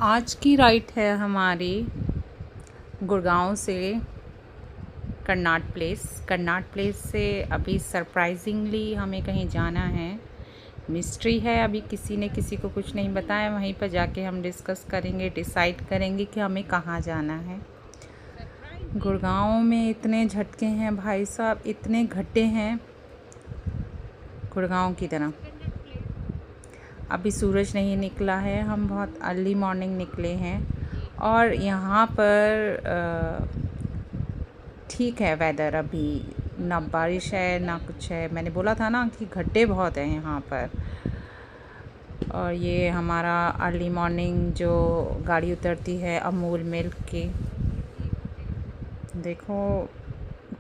आज की राइड है हमारी गुड़गांव से कर्नाट प्लेस से अभी सरप्राइजिंगली हमें कहीं जाना है। मिस्ट्री है, अभी किसी ने किसी को कुछ नहीं बताया। वहीं पर जाके हम डिस्कस करेंगे, डिसाइड करेंगे कि हमें कहाँ जाना है। गुड़गांव में इतने झटके हैं भाई साहब, इतने गड्ढे हैं गुड़गांव की तरह। अभी सूरज नहीं निकला है, हम बहुत अर्ली मॉर्निंग निकले हैं और यहाँ पर ठीक है वेदर। अभी ना बारिश है ना कुछ है। मैंने बोला था ना कि गड्ढे बहुत हैं यहाँ पर। और ये हमारा अर्ली मॉर्निंग जो गाड़ी उतरती है अमूल मिल्क की। देखो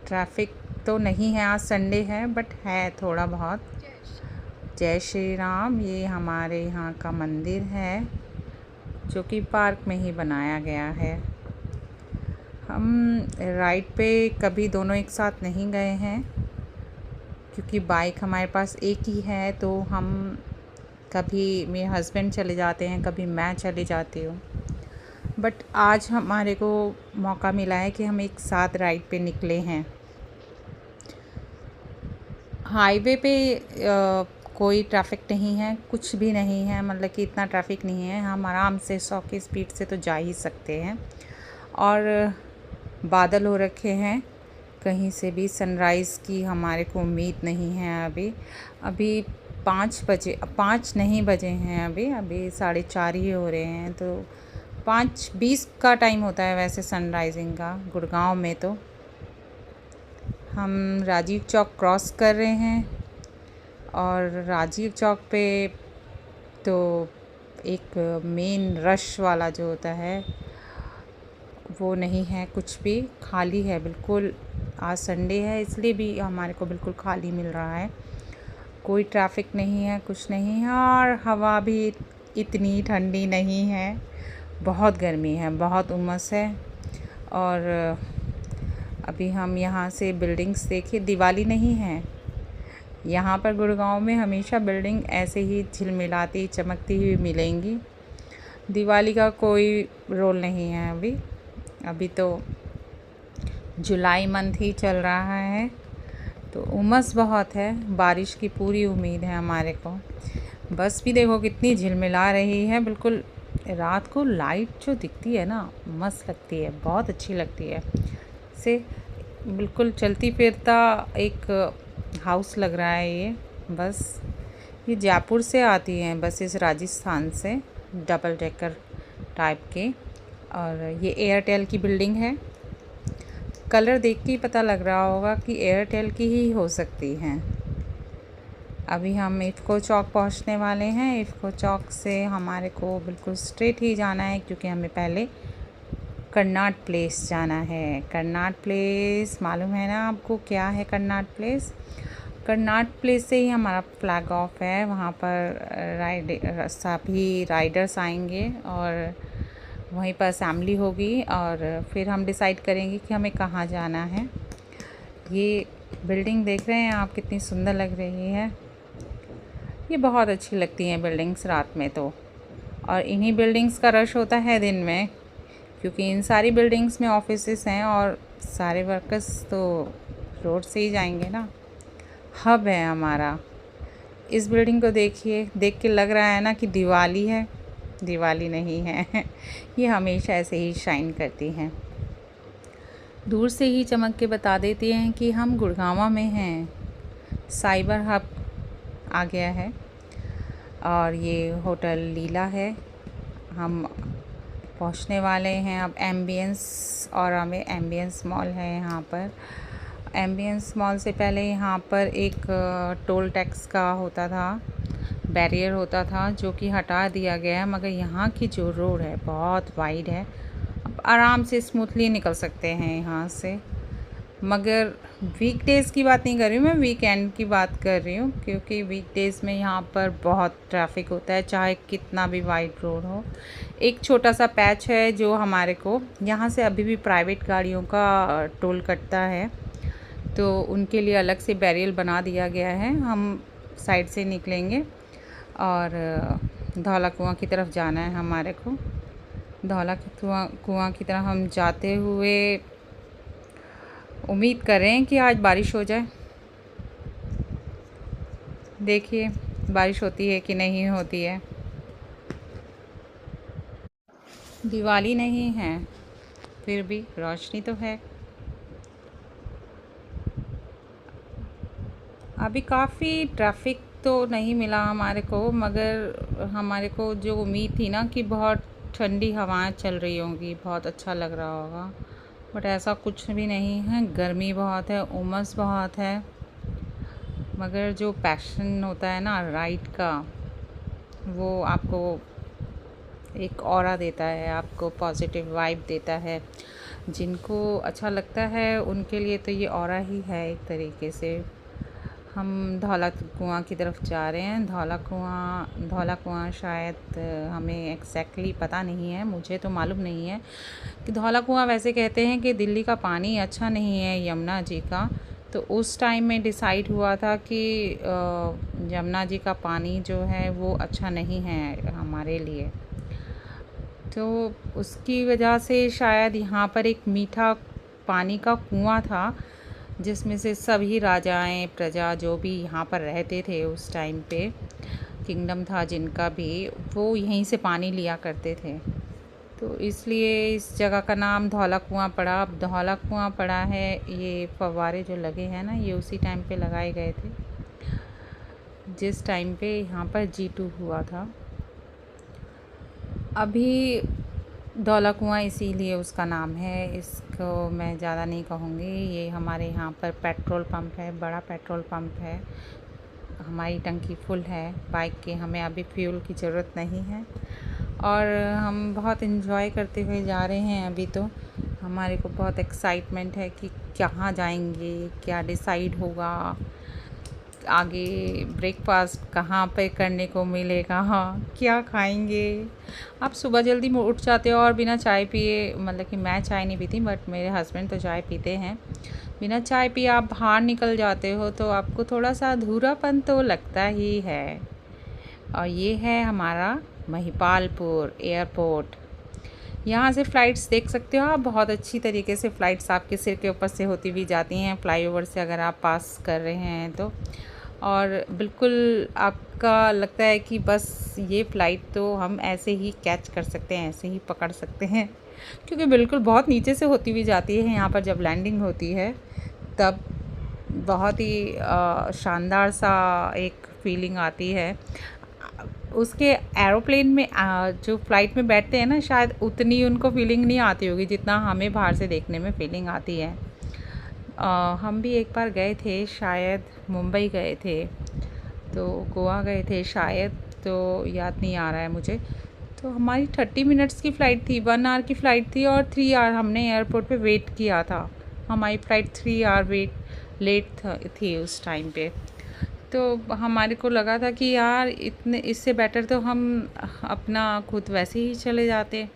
ट्रैफिक तो नहीं है, आज संडे है बट है थोड़ा बहुत। जय श्री राम। ये हमारे यहाँ का मंदिर है जो कि पार्क में ही बनाया गया है। हम राइड पे कभी दोनों एक साथ नहीं गए हैं क्योंकि बाइक हमारे पास एक ही है, तो हम कभी मेरे हस्बैंड चले जाते हैं, कभी मैं चली जाती हूँ। बट आज हमारे को मौका मिला है कि हम एक साथ राइड पे निकले हैं। हाईवे पे कोई ट्रैफिक नहीं है, कुछ भी नहीं है, मतलब कि इतना ट्रैफिक नहीं है। हम आराम से 100 की स्पीड से तो जा ही सकते हैं। और बादल हो रखे हैं, कहीं से भी सनराइज़ की हमारे को उम्मीद नहीं है। अभी 5 बजे, 5 नहीं बजे हैं, अभी 4:30 ही हो रहे हैं। तो 5:20 का टाइम होता है वैसे सनराइजिंग का गुड़गांव में। तो हम राजीव चौक क्रॉस कर रहे हैं और राजीव चौक पे तो एक मेन रश वाला जो होता है वो नहीं है, कुछ भी खाली है बिल्कुल। आज संडे है इसलिए भी हमारे को बिल्कुल खाली मिल रहा है, कोई ट्रैफिक नहीं है, कुछ नहीं है। और हवा भी इतनी ठंडी नहीं है, बहुत गर्मी है, बहुत उमस है। और अभी हम यहाँ से बिल्डिंग्स देखिए, दिवाली नहीं है यहाँ पर गुड़गांव में। हमेशा बिल्डिंग ऐसे ही झिलमिलाती चमकती हुई मिलेंगी, दिवाली का कोई रोल नहीं है। अभी तो जुलाई मंथ ही चल रहा है, तो उमस बहुत है, बारिश की पूरी उम्मीद है हमारे को। बस भी देखो कितनी झिलमिला रही है, बिल्कुल रात को लाइट जो दिखती है ना, मस्त लगती है, बहुत अच्छी लगती है। से बिल्कुल चलती फिरता एक हाउस लग रहा है ये बस। ये जयपुर से आती हैं बसेस, राजस्थान से, डबल डेकर टाइप के। और ये एयरटेल की बिल्डिंग है, कलर देख के ही पता लग रहा होगा कि एयरटेल की ही हो सकती हैं। अभी हम इफ़को चौक पहुंचने वाले हैं। इफ़को चौक से हमारे को बिल्कुल स्ट्रेट ही जाना है क्योंकि हमें पहले कर्नाट प्लेस जाना है। कर्नाट प्लेस मालूम है ना आपको क्या है? कर्नाट प्लेस से ही हमारा फ्लैग ऑफ है। वहाँ पर सभी राइडर्स आएंगे और वहीं पर असेंबली होगी और फिर हम डिसाइड करेंगे कि हमें कहाँ जाना है। ये बिल्डिंग देख रहे हैं आप, कितनी सुंदर लग रही है। ये बहुत अच्छी लगती हैं बिल्डिंग्स रात में तो। और इन्हीं बिल्डिंग्स का रश होता है दिन में, क्योंकि इन सारी बिल्डिंग्स में ऑफिसेस हैं और सारे वर्कर्स तो रोड से ही जाएंगे ना। हब है हमारा। इस बिल्डिंग को देखिए, देख के लग रहा है ना कि दिवाली है, दिवाली नहीं है। ये हमेशा ऐसे ही शाइन करती हैं, दूर से ही चमक के बता देती हैं कि हम गुड़गांव में हैं। साइबर हब आ गया है और ये होटल लीला है। हम पहुंचने वाले हैं अब एम्बियंस, और हमें एम्बियंस मॉल है यहाँ पर। एम्बियंस मॉल से पहले यहाँ पर एक टोल टैक्स का होता था, बैरियर होता था, जो कि हटा दिया गया है। मगर यहाँ की जो रोड है बहुत वाइड है, अब आराम से स्मूथली निकल सकते हैं यहाँ से। मगर वीकडेज़ की बात नहीं कर रही हूँ मैं, वीकेंड की बात कर रही हूँ, क्योंकि वीकडेज़ में यहाँ पर बहुत ट्रैफिक होता है, चाहे कितना भी वाइड रोड हो। एक छोटा सा पैच है जो हमारे को यहाँ से अभी भी प्राइवेट गाड़ियों का टोल कटता है, तो उनके लिए अलग से बैरियर बना दिया गया है। हम साइड से निकलेंगे और धौला कुआं की तरफ जाना है हमारे को। धौला कुआं की तरफ हम जाते हुए उम्मीद कर रहे हैं कि आज बारिश हो जाए। देखिए बारिश होती है कि नहीं होती है। दिवाली नहीं है फिर भी रोशनी तो है। अभी काफ़ी ट्रैफिक तो नहीं मिला हमारे को, मगर हमारे को जो उम्मीद थी ना कि बहुत ठंडी हवाएं चल रही होंगी, बहुत अच्छा लग रहा होगा, बट ऐसा कुछ भी नहीं है। गर्मी बहुत है, उमस बहुत है, मगर जो पैशन होता है ना राइड का, वो आपको एक ऑरा देता है, आपको पॉजिटिव वाइब देता है। जिनको अच्छा लगता है उनके लिए तो ये ऑरा ही है एक तरीके से। हम धौला कुआं की तरफ जा रहे हैं। धौला कुआं शायद हमें एग्जैक्टली पता नहीं है, मुझे तो मालूम नहीं है कि धौला कुआं। वैसे कहते हैं कि दिल्ली का पानी अच्छा नहीं है, यमुना जी का, तो उस टाइम में डिसाइड हुआ था कि यमुना जी का पानी जो है वो अच्छा नहीं है हमारे लिए, तो उसकी वजह से शायद यहाँ पर एक मीठा पानी का कुआं था जिसमें से सभी राजाएं प्रजा जो भी यहाँ पर रहते थे उस टाइम पे, किंगडम था जिनका भी, वो यहीं से पानी लिया करते थे। तो इसलिए इस जगह का नाम धौला कुआं पड़ा। अब धौला कुआं पड़ा है, ये फव्वारे जो लगे हैं ना, ये उसी टाइम पे लगाए गए थे जिस टाइम पे यहाँ पर G2 हुआ था। अभी धौला कुआं इसीलिए उसका नाम है, इसको मैं ज़्यादा नहीं कहूँगी। ये हमारे यहाँ पर पेट्रोल पंप है, बड़ा पेट्रोल पंप है। हमारी टंकी फुल है बाइक की, हमें अभी फ्यूल की ज़रूरत नहीं है और हम बहुत इन्जॉय करते हुए जा रहे हैं। अभी तो हमारे को बहुत एक्साइटमेंट है कि कहाँ जाएंगे, क्या डिसाइड होगा, आगे ब्रेकफास्ट कहाँ पे करने को मिलेगा, हाँ क्या खाएंगे। आप सुबह जल्दी में उठ जाते हो और बिना चाय पिए, मतलब कि मैं चाय नहीं पीती बट मेरे हस्बैंड तो चाय पीते हैं, बिना चाय पिए आप बाहर निकल जाते हो तो आपको थोड़ा सा अधूरापन तो लगता ही है। और ये है हमारा महिपालपुर एयरपोर्ट। यहाँ से फ़्लाइट्स देख सकते हो आप, बहुत अच्छी तरीके से फ़्लाइट्स आपके सिर के ऊपर से होती हुई जाती हैं फ्लाईओवर से, अगर आप पास कर रहे हैं तो। और बिल्कुल आपका लगता है कि बस ये फ़्लाइट तो हम ऐसे ही कैच कर सकते हैं, ऐसे ही पकड़ सकते हैं, क्योंकि बिल्कुल बहुत नीचे से होती हुई जाती है। यहाँ पर जब लैंडिंग होती है तब बहुत ही शानदार सा एक फ़ीलिंग आती है। उसके एरोप्लेन में जो फ़्लाइट में बैठते हैं ना, शायद उतनी उनको फ़ीलिंग नहीं आती होगी जितना हमें बाहर से देखने में फ़ीलिंग आती है। हम भी एक बार गए थे, शायद मुंबई गए थे, तो गोवा गए थे शायद, तो याद नहीं आ रहा है मुझे। तो हमारी 30 मिनट्स की फ़्लाइट थी, 1 आवर की फ़्लाइट थी और 3 आवर हमने एयरपोर्ट पे वेट किया था। हमारी फ़्लाइट 3 आवर लेट थी उस टाइम पे। तो हमारे को लगा था कि यार इतने, इससे बेटर तो हम अपना खुद वैसे ही चले जाते,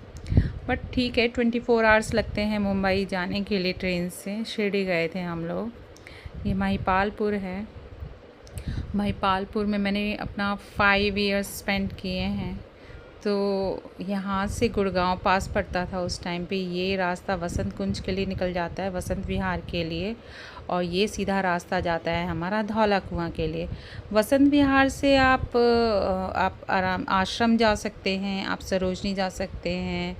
बट ठीक है 24 आवर्स लगते हैं मुंबई जाने के लिए ट्रेन से। शिरडी गए थे हम लोग। ये महिपालपुर है। महिपालपुर में मैंने अपना 5 इयर्स स्पेंड किए हैं। तो यहाँ से गुड़गांव पास पड़ता था उस टाइम पे। ये रास्ता वसंत कुंज के लिए निकल जाता है, वसंत विहार के लिए, और ये सीधा रास्ता जाता है हमारा धौला कुआं के लिए। वसंत विहार से आप आराम आश्रम जा सकते हैं, आप सरोजनी जा सकते हैं,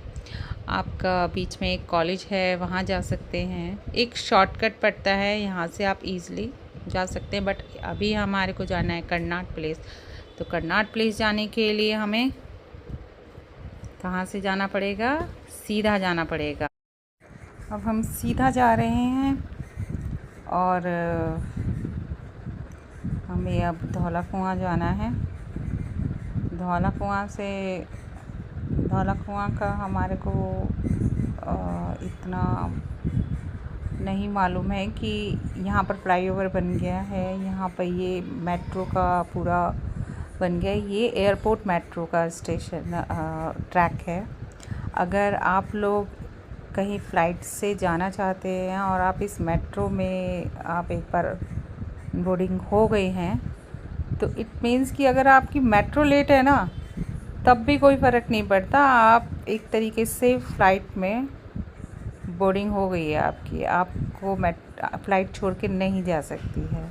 आपका बीच में एक कॉलेज है वहाँ जा सकते हैं। एक शॉर्टकट पड़ता है, यहाँ से आप इजीली जा सकते हैं, बट अभी हमारे को जाना है कर्नाट प्लेस। तो कर्नाट प्लेस जाने के लिए हमें कहाँ से जाना पड़ेगा? सीधा जाना पड़ेगा। अब हम सीधा जा रहे हैं और हमें अब धौला कुआं जाना है। धौला कुआं का हमारे को इतना नहीं मालूम है कि यहाँ पर फ्लाईओवर बन गया है, यहाँ पर ये मेट्रो का पूरा बन गया है। ये एयरपोर्ट मेट्रो का स्टेशन ट्रैक है। अगर आप लोग कहीं फ़्लाइट से जाना चाहते हैं और आप इस मेट्रो में आप एक बार बोर्डिंग हो गए हैं, तो इट मीन्स कि अगर आपकी मेट्रो लेट है ना, तब भी कोई फ़र्क नहीं पड़ता। आप एक तरीके से फ़्लाइट में बोर्डिंग हो गई है आपकी, आपको फ़्लाइट छोड़ के नहीं जा सकती है।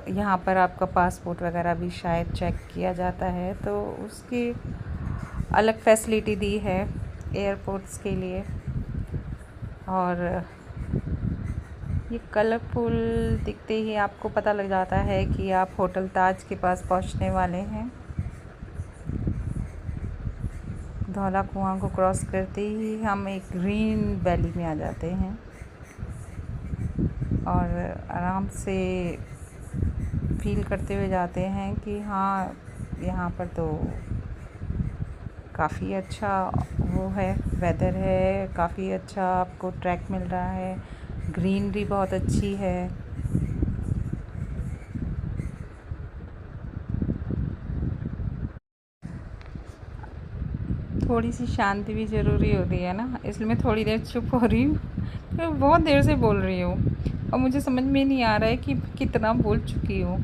यहाँ पर आपका पासपोर्ट वगैरह भी शायद चेक किया जाता है, तो उसकी अलग फैसिलिटी दी है एयरपोर्ट्स के लिए। और ये कलरफुल दिखते ही आपको पता लग जाता है कि आप होटल ताज के पास पहुंचने वाले हैं। धौला कुआं को क्रॉस करते ही हम एक ग्रीन वैली में आ जाते हैं और आराम से फील करते हुए जाते हैं कि हाँ, यहाँ पर तो काफ़ी अच्छा वो है, वेदर है, काफ़ी अच्छा आपको ट्रैक मिल रहा है, ग्रीनरी बहुत अच्छी है। थोड़ी सी शांति भी ज़रूरी होती है ना, इसलिए मैं थोड़ी देर चुप हो रही हूँ। मैं बहुत देर से बोल रही हूँ और मुझे समझ में नहीं आ रहा है कि कितना बोल चुकी हूँ।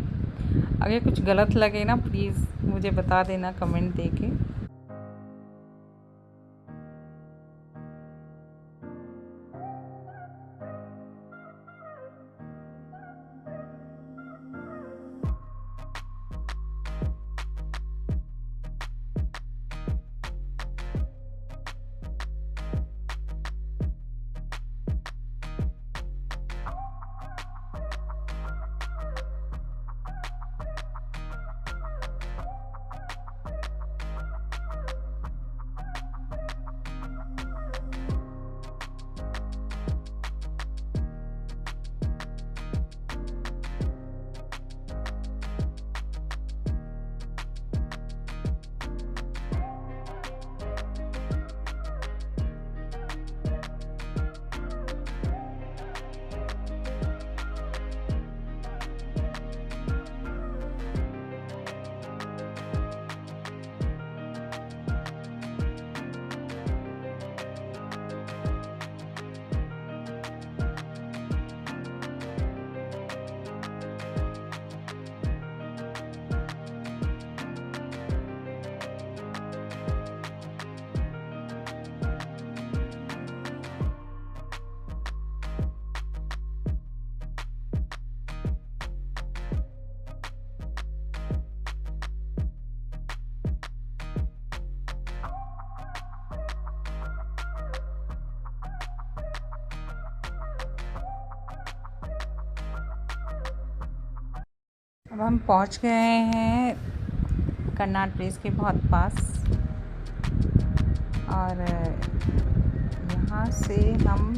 अगर कुछ गलत लगे ना, प्लीज़ मुझे बता देना कमेंट देके। अब हम पहुंच गए हैं कर्नाट प्लेस के बहुत पास और यहाँ से हम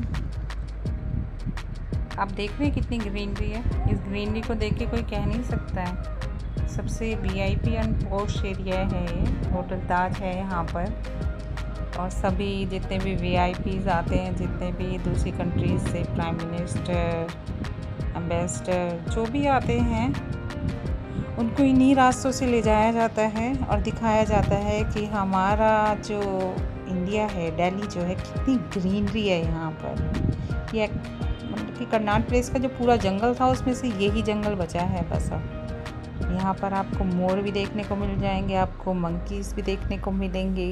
आप देख रहे हैं कितनी ग्रीनरी है। इस ग्रीनरी को देख के कोई कह नहीं सकता है सबसे वीआईपी एंड पॉश एरिया है ये। होटल ताज है यहाँ पर और सभी जितने भी वीआईपीज़ आते हैं, जितने भी दूसरी कंट्रीज़ से प्राइम मिनिस्टर, एम्बेसडर जो भी आते हैं, उनको इन्हीं रास्तों से ले जाया जाता है और दिखाया जाता है कि हमारा जो इंडिया है, दिल्ली जो है, कितनी ग्रीनरी है यहाँ पर। ये मतलब कि कर्नाट प्लेस का जो पूरा जंगल था उसमें से यही जंगल बचा है बस। अब यहाँ पर आपको मोर भी देखने को मिल जाएंगे, आपको मंकीज़ भी देखने को मिलेंगे,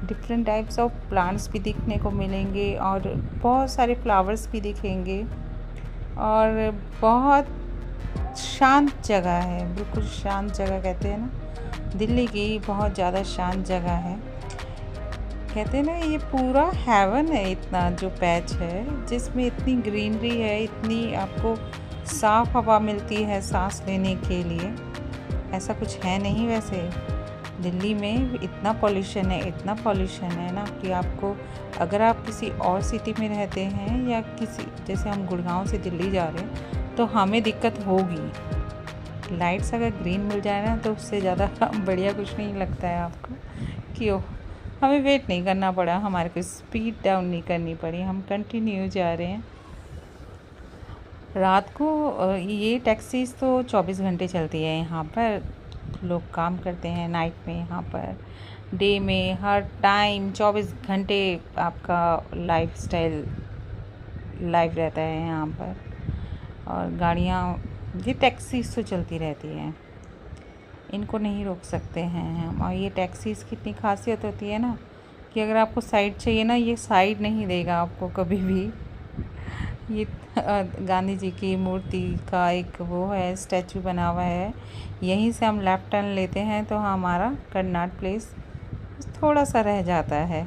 डिफरेंट टाइप्स ऑफ प्लांट्स भी दिखने को मिलेंगे और बहुत सारे फ्लावर्स भी दिखेंगे और बहुत शांत जगह है, बिल्कुल शांत जगह कहते हैं ना, दिल्ली की बहुत ज़्यादा शांत जगह है। कहते हैं ना ये पूरा हेवन है, इतना जो पैच है जिसमें इतनी ग्रीनरी है, इतनी आपको साफ़ हवा मिलती है सांस लेने के लिए। ऐसा कुछ है नहीं वैसे दिल्ली में, इतना पॉल्यूशन है, इतना पॉल्यूशन है ना कि आपको, अगर आप किसी और सिटी में रहते हैं या किसी, जैसे हम गुड़गांव से दिल्ली जा रहे हैं, तो हमें दिक्कत होगी। लाइट्स अगर ग्रीन मिल जाए ना तो उससे ज़्यादा बढ़िया कुछ नहीं लगता है आपको कि ओह, हमें वेट नहीं करना पड़ा, हमारे को स्पीड डाउन नहीं करनी पड़ी, हम कंटिन्यू जा रहे हैं। रात को ये टैक्सीज़ तो 24 घंटे चलती है यहाँ पर, लोग काम करते हैं नाइट में यहाँ पर, डे में हर टाइम 24 घंटे आपका लाइफस्टाइल लाइव रहता है यहाँ पर। और गाड़ियाँ, ये टैक्सीज़ तो चलती रहती हैं। इनको नहीं रोक सकते हैं हम। और ये टैक्सीज़ की इतनी खासियत होती है ना कि अगर आपको साइड चाहिए ना, ये साइड नहीं देगा आपको कभी भी। ये गांधी जी की मूर्ति का एक वो है, स्टैचू बना हुआ है। यहीं से हम लेफ़्ट टर्न लेते हैं तो हमारा कर्नाट प्लेस थोड़ा सा रह जाता है।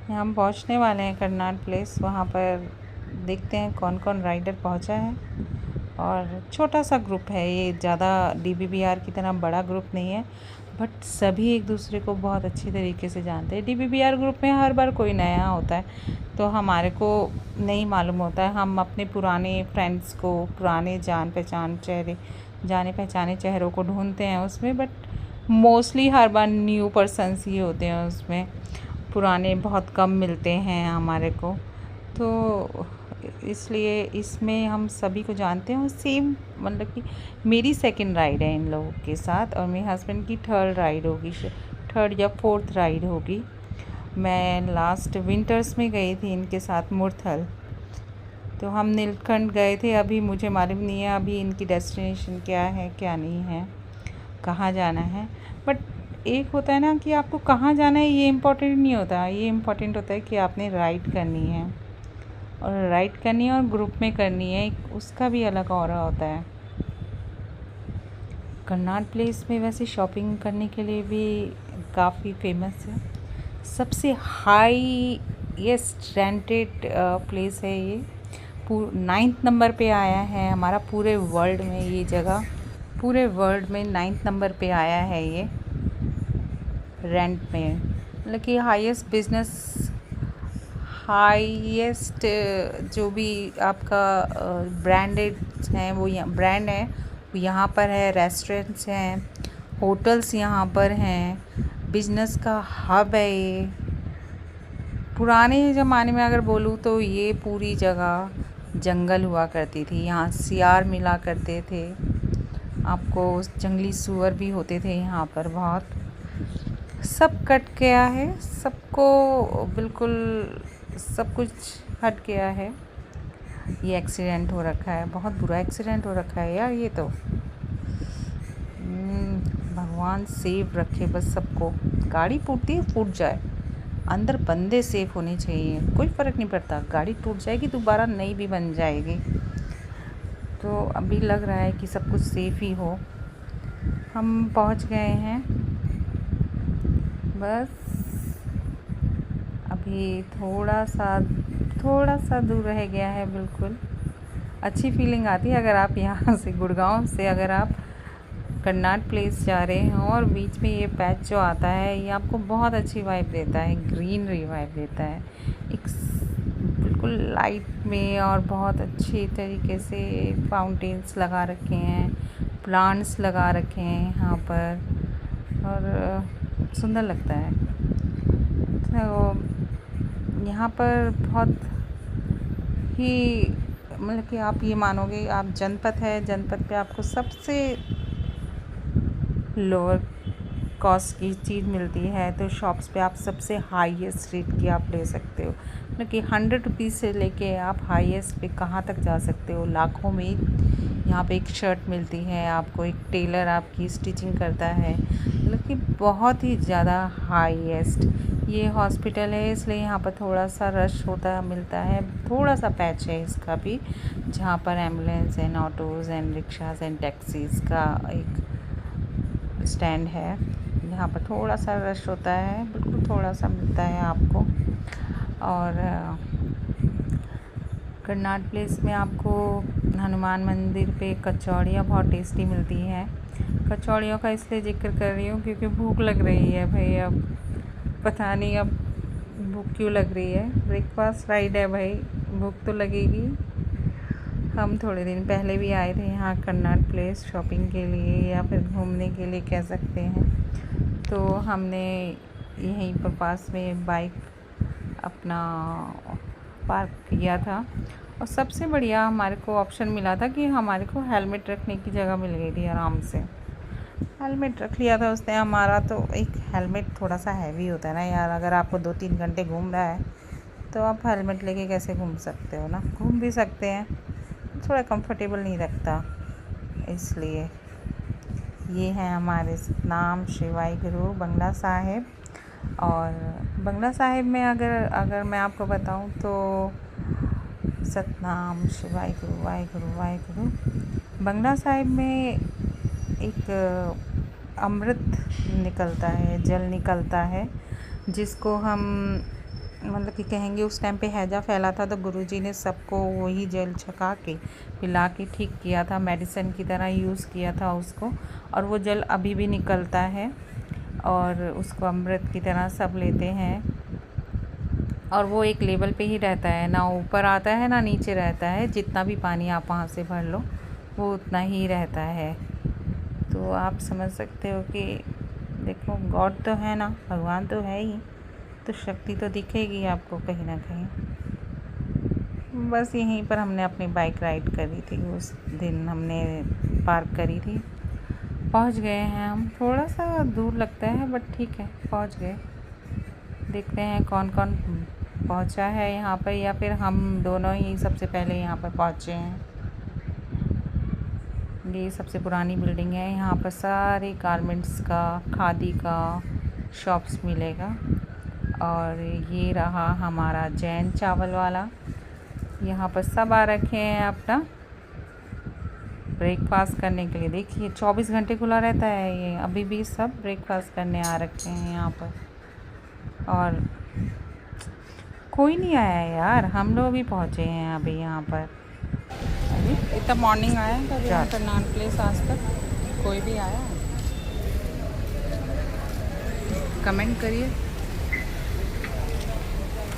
हम पहुंचने वाले हैं कर्नाट प्लेस। वहाँ पर देखते हैं कौन कौन राइडर पहुंचा है। और छोटा सा ग्रुप है ये, ज़्यादा DBBR की तरह बड़ा ग्रुप नहीं है, बट सभी एक दूसरे को बहुत अच्छी तरीके से जानते हैं। DBBR ग्रुप में हर बार कोई नया होता है तो हमारे को नहीं मालूम होता है। हम अपने पुराने फ्रेंड्स को, पुराने जाने पहचाने चेहरों को ढूंढते हैं उसमें, बट मोस्टली हर बार न्यू पर्सन्स ही होते हैं उसमें। पुराने बहुत कम मिलते हैं हमारे को, तो इसलिए इसमें हम सभी को जानते हैं। और सेम मतलब कि मेरी सेकंड राइड है इन लोगों के साथ, और मेरे हस्बैंड की थर्ड राइड होगी, थर्ड या फोर्थ राइड होगी। मैं लास्ट विंटर्स में गई थी इनके साथ मुरथल, तो हम नीलकंठ गए थे। अभी मुझे मालूम नहीं है अभी इनकी डेस्टिनेशन क्या है क्या नहीं है, कहाँ जाना है। बट एक होता है ना कि आपको कहाँ जाना है, ये इम्पोर्टेंट नहीं होता। ये इम्पोर्टेंट होता है कि आपने राइड करनी है, और राइड करनी है और ग्रुप में करनी है, उसका भी अलग ऑरा होता है। कर्नाट प्लेस में वैसे शॉपिंग करने के लिए भी काफ़ी फेमस है। सबसे हाईएस्ट रेंटेड प्लेस है ये। 9th नंबर पे आया है हमारा पूरे वर्ल्ड में। ये जगह पूरे वर्ल्ड में 9th नंबर पे आया है ये रेंट में। मतलब कि हाईएस्ट जो भी आपका ब्रांडेड है वो ब्रांड है वो यहाँ पर है। रेस्टोरेंट्स हैं, होटल्स यहाँ पर हैं, बिजनेस का हब है ये। पुराने ज़माने में अगर बोलूँ तो ये पूरी जगह जंगल हुआ करती थी। यहाँ सियार मिला करते थे, आपको जंगली सूअर भी होते थे यहाँ पर बहुत। सब कट गया है, सबको बिल्कुल सब कुछ हट गया है। ये एक्सीडेंट हो रखा है, बहुत बुरा एक्सीडेंट हो रखा है यार ये तो। भगवान सेफ रखे बस सबको। गाड़ी टूटती है फूट जाए, अंदर बंदे सेफ होने चाहिए, कोई फ़र्क नहीं पड़ता। गाड़ी टूट जाएगी दोबारा नई भी बन जाएगी। तो अभी लग रहा है कि सब कुछ सेफ ही हो। हम पहुंच गए हैं बस। अभी थोड़ा सा दूर रह गया है। बिल्कुल अच्छी फीलिंग आती है अगर आप यहाँ से गुड़गांव से अगर आप कर्नाट प्लेस जा रहे हैं और बीच में ये पैच जो आता है, ये आपको बहुत अच्छी वाइब देता है, ग्रीनरी वाइब देता है एक बिल्कुल लाइट में। और बहुत अच्छी तरीके से फाउंटेन्स लगा रखे हैं, प्लांट्स लगा रखे हैं यहाँ पर, और सुंदर लगता है। तो यहाँ पर बहुत ही मतलब कि आप ये मानोगे, आप जनपद है, जनपद पे आपको सबसे लोअर कॉस्ट की चीज़ मिलती है, तो शॉप्स पे आप सबसे हाईएस्ट रेट की आप ले सकते हो। मतलब कि 100 रुपीज़ से लेके आप हाईएस्ट पे कहाँ तक जा सकते हो, लाखों में। यहाँ पे एक शर्ट मिलती है आपको, एक टेलर आपकी स्टिचिंग करता है, मतलब कि बहुत ही ज़्यादा हाईएस्ट। ये हॉस्पिटल है इसलिए यहाँ पर थोड़ा सा रश मिलता है, थोड़ा सा पैच है इसका भी, जहाँ पर ambulance and autos and rickshaws and taxis का एक स्टैंड है। यहाँ पर थोड़ा सा रश होता है, बिल्कुल थोड़ा सा मिलता है आपको। और कर्नाट प्लेस में आपको हनुमान मंदिर पे कचौड़ियाँ बहुत टेस्टी मिलती हैं। कचौड़ियों का इसलिए जिक्र कर रही हूँ क्योंकि भूख लग रही है भाई। अब पता नहीं अब भूख क्यों लग रही है। ब्रेकफास्ट राइड है भाई, भूख तो लगेगी। हम थोड़े दिन पहले भी आए थे यहाँ कर्नाट प्लेस शॉपिंग के लिए या फिर घूमने के लिए कह सकते हैं। तो हमने यहीं पर पास में बाइक अपना पार्क किया था, और सबसे बढ़िया हमारे को ऑप्शन मिला था कि हमारे को हेलमेट रखने की जगह मिल गई थी। आराम से हेलमेट रख लिया था उसने हमारा। तो एक हेलमेट थोड़ा सा हैवी होता है ना यार, अगर आपको 2-3 घंटे घूम रहा है तो आप हेलमेट लेके कैसे घूम सकते हो ना। घूम भी सकते हैं, थोड़ा कंफर्टेबल नहीं लगता, इसलिए ये है हमारे सतनाम श्री वाहिगुरु बंगला साहिब। और बंगला साहिब में अगर मैं आपको बताऊं तो सतनाम श्री वाहिगुरु वाहिगुरु वाहिगुरु। बंगला साहिब में एक अमृत निकलता है, जल निकलता है, जिसको हम मतलब कि कहेंगे उस टाइम पे हैजा फैला था तो गुरुजी ने सबको वही जल छका के पिला के ठीक किया था, मेडिसिन की तरह यूज़ किया था उसको। और वो जल अभी भी निकलता है और उसको अमृत की तरह सब लेते हैं। और वो एक लेवल पे ही रहता है, ना ऊपर आता है ना नीचे रहता है। जितना भी पानी आप वहाँ से भर लो वो उतना ही रहता है। तो आप समझ सकते हो कि देखो गॉड तो है ना, भगवान तो है ही, तो शक्ति तो दिखेगी आपको कहीं ना कहीं। बस यहीं पर हमने अपनी बाइक राइड करी थी, उस दिन हमने पार्क करी थी। पहुंच गए हैं हम, थोड़ा सा दूर लगता है बट ठीक है पहुंच गए। देखते हैं कौन कौन पहुंचा है यहाँ पर, या फिर हम दोनों ही सबसे पहले यहाँ पर पहुँचे हैं। ये सबसे पुरानी बिल्डिंग है, यहाँ पर सारे गारमेंट्स का, खादी का शॉप्स मिलेगा। और ये रहा हमारा जैन चावल वाला। यहाँ पर सब आ रखे हैं अपना ब्रेकफास्ट करने के लिए। देखिए 24 घंटे खुला रहता है ये, अभी भी सब ब्रेकफास्ट करने आ रखे हैं यहाँ पर। और कोई नहीं आया है यार, हम लोग भी पहुँचे हैं अभी यहाँ पर। अभी इतना मॉर्निंग आया है कभी यहाँ पर नान प्लेस आज तक कोई भी आया है? कमेंट करिए।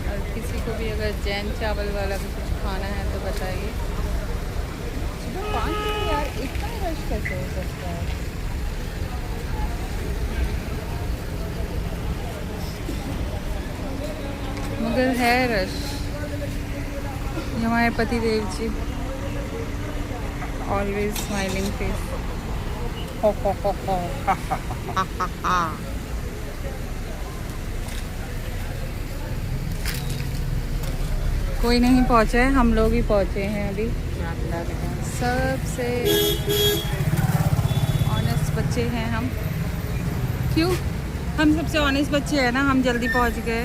और किसी को भी अगर जैन चावल वाला भी कुछ खाना है तो बताइए। सुबह 5 बजे यार, इतना रश कैसे हो सकता है? मगर है रश। ये हमारे पति Dev ji, always smiling face. हो कोई नहीं पहुँचा है, हम लोग ही पहुँचे हैं अभी। सबसे ऑनेस्ट बच्चे हैं हम। क्यों? हम सबसे ऑनेस्ट बच्चे हैं ना, हम जल्दी पहुँच गए।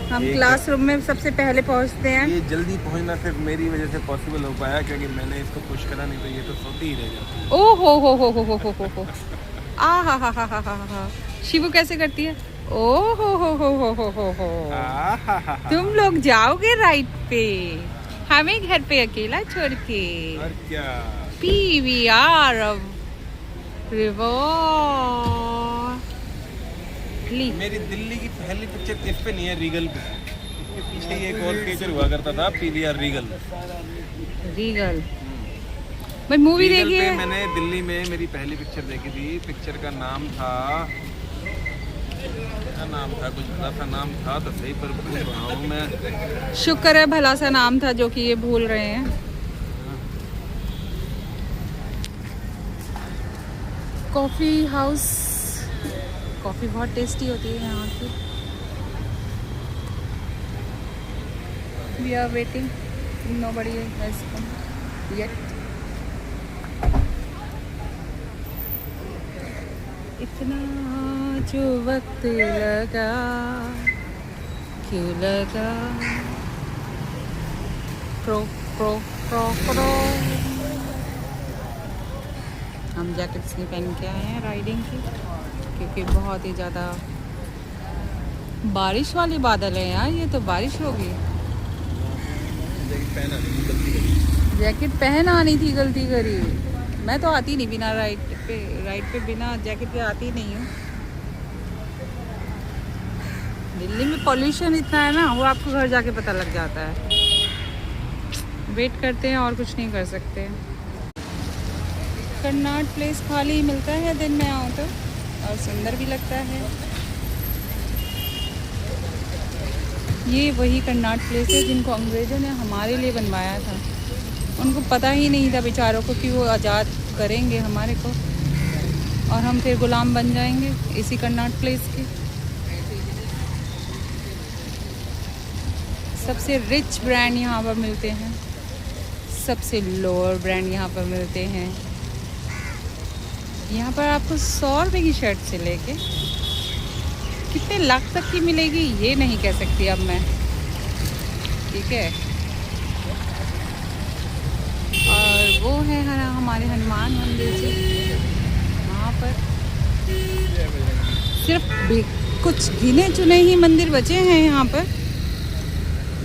हम क्लासरूम में सबसे पहले पहुँचते हैं। ये जल्दी पहुँचना सिर्फ मेरी वजह से पॉसिबल हो पाया, क्योंकि मैंने इसको पुश करा, नहीं तो ये तो सोती ही रह जाती। ओ हो आ हा। शिवू कैसे करती है? ओ हो। तुम लोग जाओगे राइड पे, हमें घर पे अकेला छोड़ के। और क्या? PVR मेरी दिल्ली की पहली पिक्चर इस पे नहीं है, रीगल पे। इसके पीछे ये एक और फीचर हुआ करता था, PVR रीगल। भाई मूवी देखी है? मैंने दिल्ली में मेरी पहली पिक्चर देखी थी। पिक्चर का नाम था, क्या नाम था, कुछ भला सा नाम था तो सही, पर भूल रहा हूँ मैं। शुक्र है भला सा नाम था जो कि ये भूल रहे हैं। कॉफ़ी हाउस, कॉफ़ी बहुत टेस्टी होती है यहाँ की। We are waiting, nobody has come yet. इतना जो वक्त लगा, क्यों लगा? प्रो हम जैकेट्स नहीं पहन के आए हैं राइडिंग की, क्योंकि बहुत ही ज़्यादा बारिश वाले बादल हैं यार। ये तो बारिश होगी। जैकेट पहन आनी थी, गलती करी। मैं तो आती नहीं बिना राइड पे बिना जैकेट के आती नहीं हूँ। दिल्ली में पॉल्यूशन इतना है ना, वो आपको घर जाके पता लग जाता है। वेट करते हैं और कुछ नहीं कर सकते। कर्नाट प्लेस खाली मिलता है दिन में आओ तो, और सुंदर भी लगता है। ये वही कर्नाट प्लेस है जिनको अंग्रेज़ों ने हमारे लिए बनवाया था। उनको पता ही नहीं था बेचारों को कि वो आज़ाद करेंगे हमारे को, और हम फिर गुलाम बन जाएंगे इसी कर्नाट प्लेस के। सबसे रिच ब्रांड यहाँ पर मिलते हैं, सबसे लोअर ब्रांड यहाँ पर मिलते हैं। यहाँ पर आपको 100 रुपये की शर्ट से लेके कितने लाख तक की मिलेगी ये नहीं कह सकती अब मैं, ठीक है। और वो है हमारे हनुमान मंदिर से, वहाँ पर सिर्फ कुछ गिने चुने ही मंदिर बचे हैं यहाँ पर,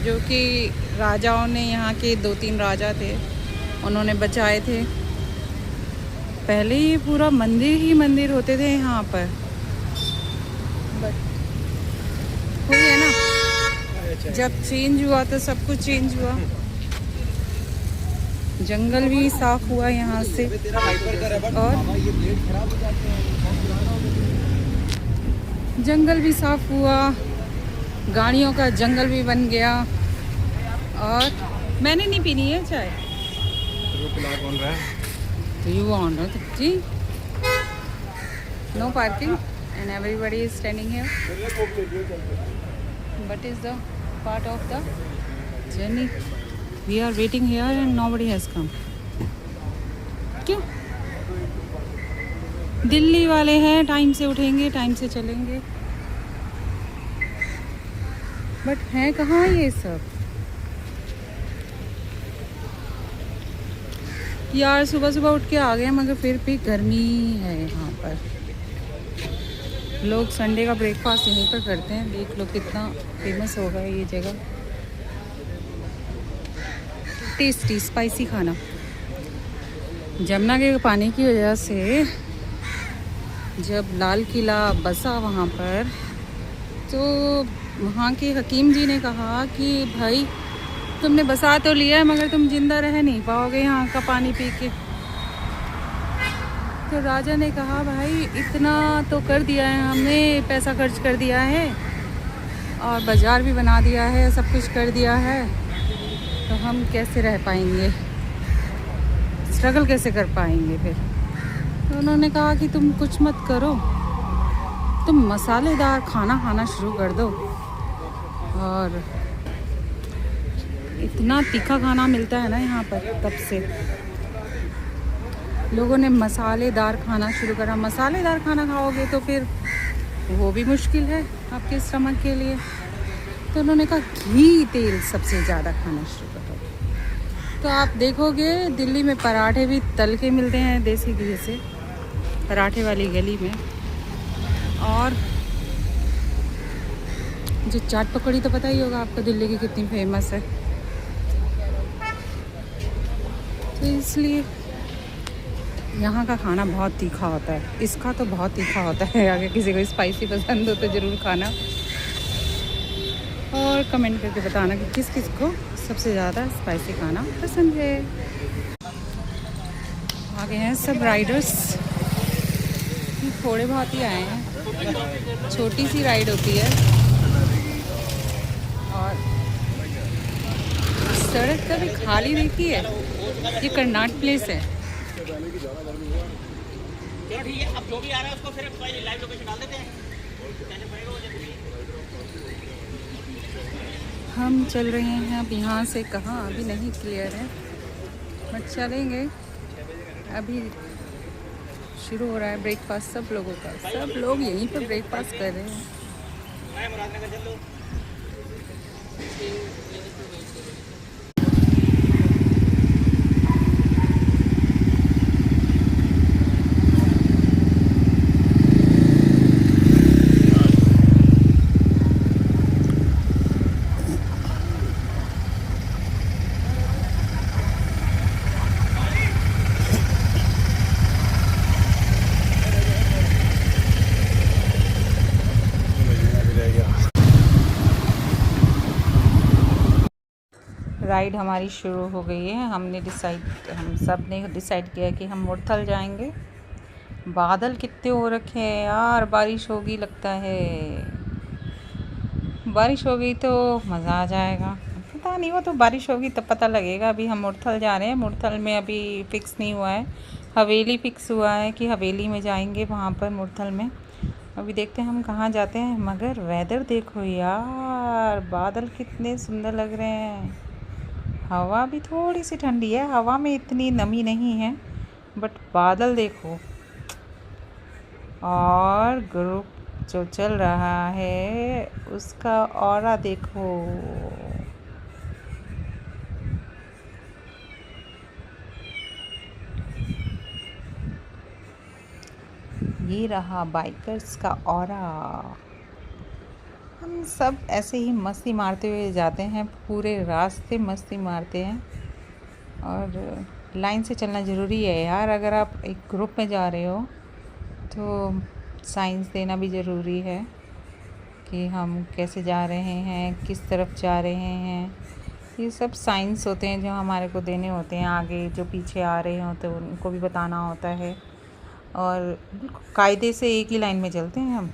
जो कि राजाओं ने, यहाँ के 2-3 राजा थे, उन्होंने बचाए थे। पहले ये पूरा मंदिर ही मंदिर होते थे यहाँ पर, बट वही है ना, जब चेंज हुआ तो सब कुछ चेंज हुआ। जंगल भी साफ हुआ यहाँ से, और जंगल भी साफ हुआ, गाड़ियों का जंगल भी बन गया। और मैंने नहीं पीनी है चाय, तो यू वांट जी। No parking and everybody is standing here, but is the part of the journey. We are waiting here and nobody has come. क्यों? दिल्ली वाले हैं, टाइम से उठेंगे, टाइम से चलेंगे, बट हैं कहाँ ये सब यार। सुबह सुबह उठ के आ गए, मगर फिर भी गर्मी है यहाँ पर। लोग संडे का ब्रेकफास्ट यहीं पर करते हैं। देख लो कितना फेमस होगा ये जगह। टेस्टी स्पाइसी खाना। जमुना के पानी की वजह से जब लाल किला बसा वहाँ पर, तो वहाँ के हकीम जी ने कहा कि भाई तुमने बसा तो लिया है, मगर तुम जिंदा रह नहीं पाओगे यहाँ का पानी पी के। तो राजा ने कहा भाई इतना तो कर दिया है हमने, पैसा खर्च कर दिया है और बाज़ार भी बना दिया है, सब कुछ कर दिया है, तो हम कैसे रह पाएंगे, स्ट्रगल कैसे कर पाएंगे फिर। तो उन्होंने कहा कि तुम कुछ मत करो, तुम मसालेदार खाना खाना शुरू कर दो। और इतना तीखा खाना मिलता है ना यहाँ पर, तब से लोगों ने मसालेदार खाना शुरू करा। मसालेदार खाना खाओगे तो फिर वो भी मुश्किल है आपके स्टमक के लिए। तो उन्होंने कहा घी तेल सबसे ज़्यादा खाना शुरू करो। तो आप देखोगे दिल्ली में पराठे भी तल के मिलते हैं देसी घी से, पराठे वाली गली में। और जो चाट पकौड़ी तो पता ही होगा आपको दिल्ली की कितनी फेमस है। तो इसलिए यहाँ का खाना बहुत तीखा होता है। इसका तो बहुत तीखा होता है। अगर किसी को स्पाइसी पसंद हो तो ज़रूर खाना, और कमेंट करके बताना कि किस किस को सबसे ज़्यादा स्पाइसी खाना पसंद है। आगे हैं सब राइडर्स, थोड़े बहुत ही आए हैं। छोटी सी राइड होती है और सड़क कभी खाली देखी है। ये कर्नाट प्लेस है। ठीक है, अब जो भी आ रहा है उसको फिर लाइव लोकेशन डाल देते हैं। हम चल रहे हैं अब यहाँ से, कहाँ अभी नहीं क्लियर है, बट चलेंगे। अभी शुरू हो रहा है ब्रेकफास्ट सब लोगों का, सब लोग यहीं पर ब्रेकफास्ट कर रहे हैं। राइड हमारी शुरू हो गई है। हम सब ने डिसाइड किया कि हम मुरथल जाएंगे। बादल कितने हो रखे हैं यार, बारिश होगी लगता है। बारिश हो गई तो मज़ा आ जाएगा। पता नहीं, वो तो बारिश होगी तब पता लगेगा। अभी हम मुरथल जा रहे हैं। मुरथल में अभी फ़िक्स नहीं हुआ है, हवेली फ़िक्स हुआ है कि हवेली में जाएंगे वहाँ पर मुरथल में। अभी देखते हैं हम कहाँ जाते हैं। मगर वेदर देखो यार, बादल कितने सुंदर लग रहे हैं। हवा भी थोड़ी सी ठंडी है, हवा में इतनी नमी नहीं है, बट बादल देखो और ग्रुप जो चल रहा है उसका ऑरा देखो। ये रहा बाइकर्स का ऑरा। हम सब ऐसे ही मस्ती मारते हुए जाते हैं, पूरे रास्ते मस्ती मारते हैं। और लाइन से चलना ज़रूरी है यार। अगर आप एक ग्रुप में जा रहे हो तो साइंस देना भी ज़रूरी है कि हम कैसे जा रहे हैं, किस तरफ जा रहे हैं। ये सब साइंस होते हैं जो हमारे को देने होते हैं। आगे जो पीछे आ रहे हो तो उनको भी बताना होता है। और कायदे से एक ही लाइन में चलते हैं हम।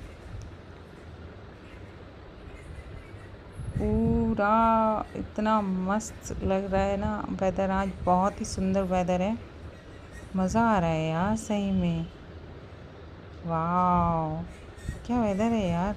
पूरा इतना मस्त लग रहा है ना वेदर। आज बहुत ही सुंदर वेदर है, मज़ा आ रहा है यार सही में। वाह क्या वेदर है यार।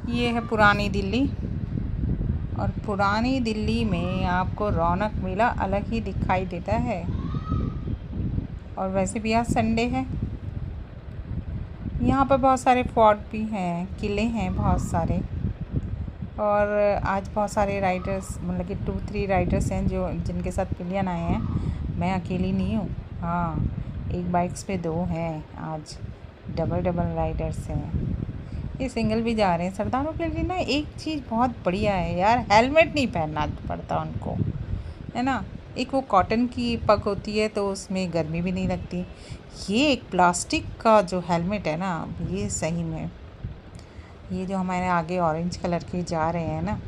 ये है पुरानी दिल्ली। और पुरानी दिल्ली में आपको रौनक मेला अलग ही दिखाई देता है। और वैसे भी आज संडे है। यहाँ पर बहुत सारे फोर्ट भी हैं, किले हैं बहुत सारे। और आज बहुत सारे राइडर्स, मतलब कि 2-3 राइडर्स हैं जो जिनके साथ पिलियन आए हैं। मैं अकेली नहीं हूँ। हाँ, एक बाइक्स पे 2 हैं आज। डबल राइडर्स हैं। ये सिंगल भी जा रहे हैं। सरदारों के लिए ना एक चीज़ बहुत बढ़िया है यार, हेलमेट नहीं पहनना पड़ता उनको, है ना। एक वो कॉटन की पग होती है तो उसमें गर्मी भी नहीं लगती। ये एक प्लास्टिक का जो हेलमेट है ना, ये सही में, ये जो हमारे आगे ऑरेंज कलर के जा रहे हैं ना,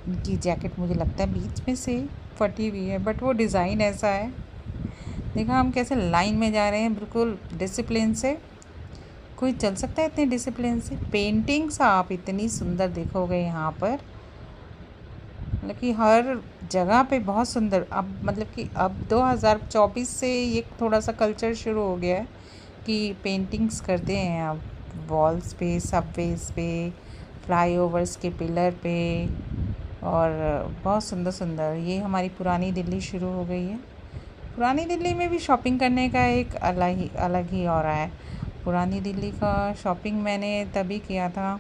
इनकी जैकेट मुझे लगता है बीच में से फटी हुई है, बट वो डिज़ाइन ऐसा है। देखा हम कैसे लाइन में जा रहे हैं, बिल्कुल डिसिप्लिन से। कोई चल सकता है इतने डिसिप्लिन से? पेंटिंग्स आप इतनी सुंदर देखोगे यहाँ पर, मतलब कि हर जगह पे बहुत सुंदर। अब मतलब कि अब 2024 से ये थोड़ा सा कल्चर शुरू हो गया है कि पेंटिंग्स करते हैं अब वॉल्स पे, सबवेज पे, फ्लाईओवर्स के पिलर पे, और बहुत सुंदर सुंदर। ये हमारी पुरानी दिल्ली शुरू हो गई है। पुरानी दिल्ली में भी शॉपिंग करने का एक अलग ही ऑरा है। पुरानी दिल्ली का शॉपिंग मैंने तभी किया था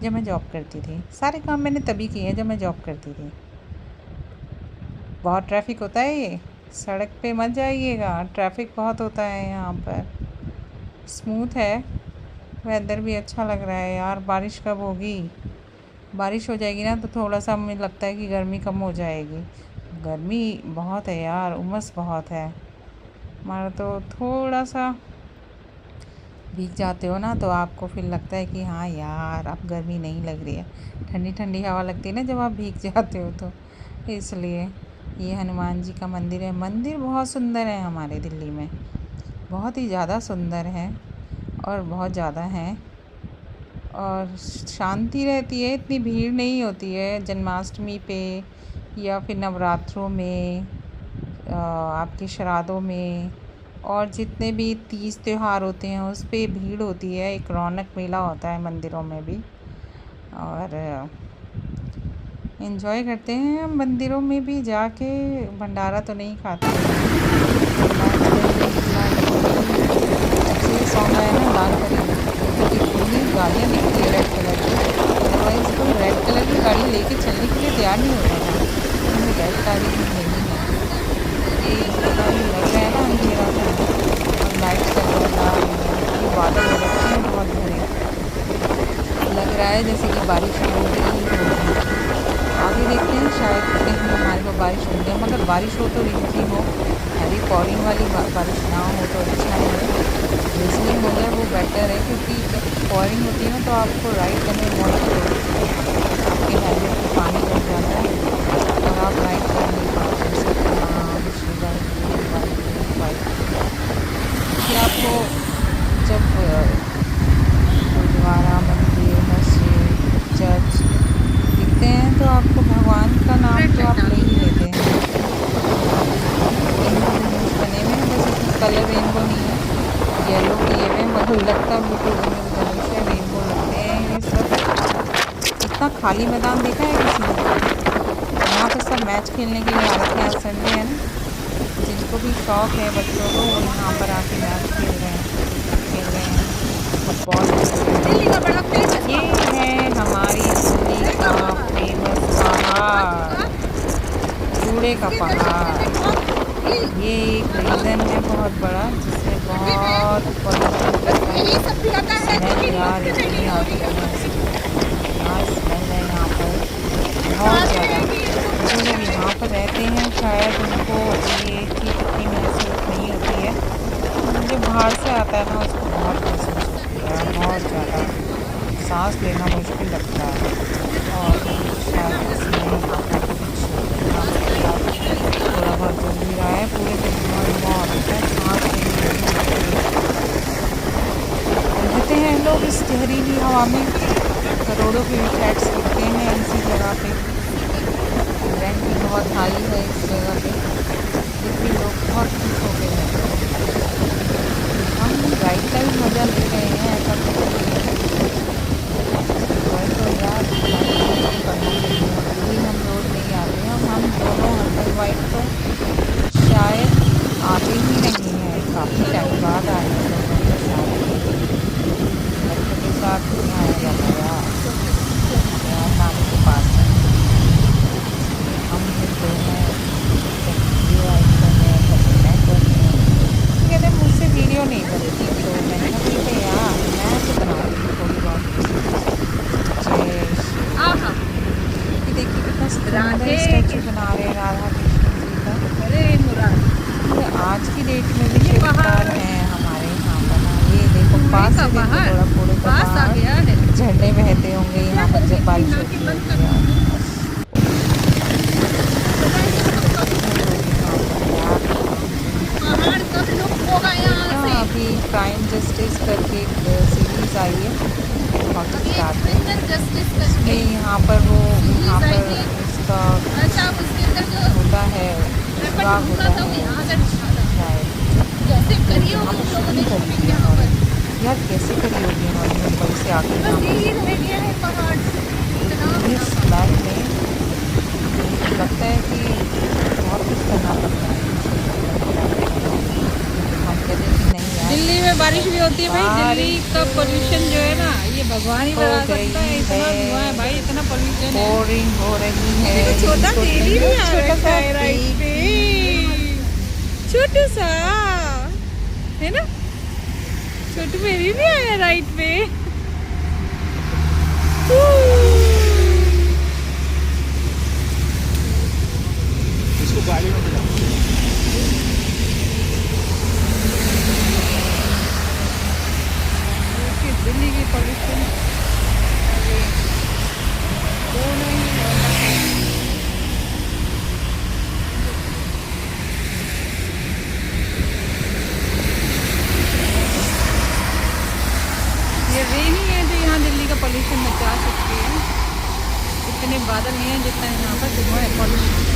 जब मैं जॉब करती थी। सारे काम मैंने तभी किए हैं जब मैं जॉब करती थी। बहुत ट्रैफिक होता है, ये सड़क पे मत जाइएगा, ट्रैफिक बहुत होता है यहाँ पर। स्मूथ है, वेदर भी अच्छा लग रहा है यार। बारिश कब होगी? बारिश हो जाएगी ना तो थोड़ा सा मुझे लगता है कि गर्मी कम हो जाएगी। गर्मी बहुत है यार, उमस बहुत है। हमारा तो थोड़ा सा भीग जाते हो ना तो आपको फिर लगता है कि हाँ यार अब गर्मी नहीं लग रही है। ठंडी ठंडी हवा लगती है ना जब आप भीग जाते हो तो, इसलिए। ये हनुमान जी का मंदिर है। मंदिर बहुत सुंदर है हमारे दिल्ली में, बहुत ही ज़्यादा सुंदर है और बहुत ज़्यादा है। और शांति रहती है, इतनी भीड़ नहीं होती है जन्माष्टमी पे या फिर नवरात्रों में, आपके श्राद्धों में, और जितने भी तीज त्यौहार होते हैं उस पे भीड़ होती है। एक रौनक मेला होता है मंदिरों में भी, और एंजॉय करते हैं हम मंदिरों में भी जाके। भंडारा तो नहीं खाते अच्छे सॉन्ग आया ना, लाल परी क्योंकि पूरी गाड़ियाँ दिखती है रेड कलर की। अदरवाइज़ कोई रेड कलर की गाड़ी लेके चलने के लिए तैयार नहीं होता था। रेड गाड़ी नहीं है, ये पता नहीं लग रहा है ना अंधेरा था और लाइट चल रहा था, ये बादल हो रखे हैं बहुत भरे, लग रहा है जैसे कि बारिश हो रही होगी। आगे देखते हैं, शायद कहीं हमारे को बारिश हो जाए, मगर बारिश हो तो रिमझिम हो, हैवी पॉरिंग वाली बारिश ना हो तो अच्छा है। रिजनिंग हो जाए वो बेटर है, क्योंकि जब पॉरिंग होती है ना तो आपको राइड करने में बहुत होती है, आपके हेलमेट में पानी भर जाता है और आप राइड कर नहीं पाते। सतनाम कि आपको जब गुरुद्वारा, मंदिर, मस्जिद, चर्च दिखते हैं तो आपको भगवान का नाम तो आप ले ही लेते हैं। रेनबो बने हुए हैं, बस इसमें कलर रेनबो नहीं है, येलो किए हुए, मतलब लगता है बिल्कुल इंद्रधनुष है, रेनबो लगते हैं ये सब। इतना खाली मैदान देखा है किसी ने? यहाँ पर सब मैच खेलने के लिए आ रखे हैं। संडे है ना, जिनको भी शौक है बच्चों को वो यहाँ पर आके मैच खेल रहे हैं फुटबॉल। ये है हमारी दिल्ली का फेमस पहाड़, कूड़े का पहाड़। ये एक रीज़न है बहुत बड़ा जिसमें बहुत स्मेल यार इतनी आती है, स्मेल है यहाँ पर बहुत ज़्यादा। जो लोग यहाँ पर रहते हैं शायद उनको ये चीज़ इतनी महसूस नहीं होती है, जो बाहर से आता है ना उसको बहुत महसूस होती है, बहुत ज़्यादा सांस लेना मुश्किल लगता है। और शायद इसमें यहाँ पर कुछ थोड़ा बहुत जल भी रहा है, पूरे दिन बहुत होता है, सांस रहते हैं लोग इस जहरीली हवा में। करोड़ों के फ्लैट्स बिकते हैं इसी जगह पे, रेंट भी बहुत हाई है इस जगह पे, फिर भी लोग बहुत खुश हो गए हैं। हम राइड का ही मज़ा ले रहे हैं, ऐसा कुछ नहीं है। तो यार हम रोज़ नहीं आते हैं, हम दोनों हस्बैंड वाइफ तो शायद आते ही नहीं हैं, काफ़ी टाइम बाद आए हैं दोनों के साथ। बच्चों के साथ नहीं आया जाता यार, नानी के पास है। हम मिलते हैं, कभी वाइफ करने हैं, कभी मैं करनी है। कहते हैं मुझसे वीडियो नहीं बनती, तो मैंने कहा ठीक है यार मैं तो बनाऊँगी थोड़ी बहुत। कि देखिए कितना सुंदर स्टैचू बना रहे हैं राधा कृष्ण जी का। आज की डेट में भी शिल्पकार हैं हमारे यहाँ पर ना। ये देखो पास से देखो, बड़ा कूड़े का पहाड़, झरने बहते होंगे यहाँ पर जब बारिश होती है। जस्टिस करके एक सीरीज़ आई है हॉटस्टार पे, उसमें यहाँ पर वो यहाँ पर उसका होता है, सुराग होता है शायद, तो यहाँ पर शूटिंग करी थी उन्होंने। यार कैसे करी होगी उन्होंने मुंबई से आके यहाँ पर इस फ्लैट में। मुझे लगता है कि बहुत कुछ करना पड़ता है हम कहते हैं कि नहीं यार। दिल्ली में बारिश भी होती है भाई। दिल्ली का पोल्यूशन जो है ना, ये भगवान ही बता सकता है। इतना धुआं है भाई, इतना पोल्यूशन है। बोरिंग हो रही है। छोटा तेरी भी आ छोटा रखा सा है राइट पे, छोटू सा है ना, छोटू मेरी भी आया राइट पे। इसको गाड़ी में बुलाओ। दिल्ली की पोल्यूशन दोनों ही ये रेनी है जो यहाँ दिल्ली का पोल्यूशन मचा सकती है। इतने बादल नहीं है जितना यहाँ पर धुआं है, पोल्यूशन।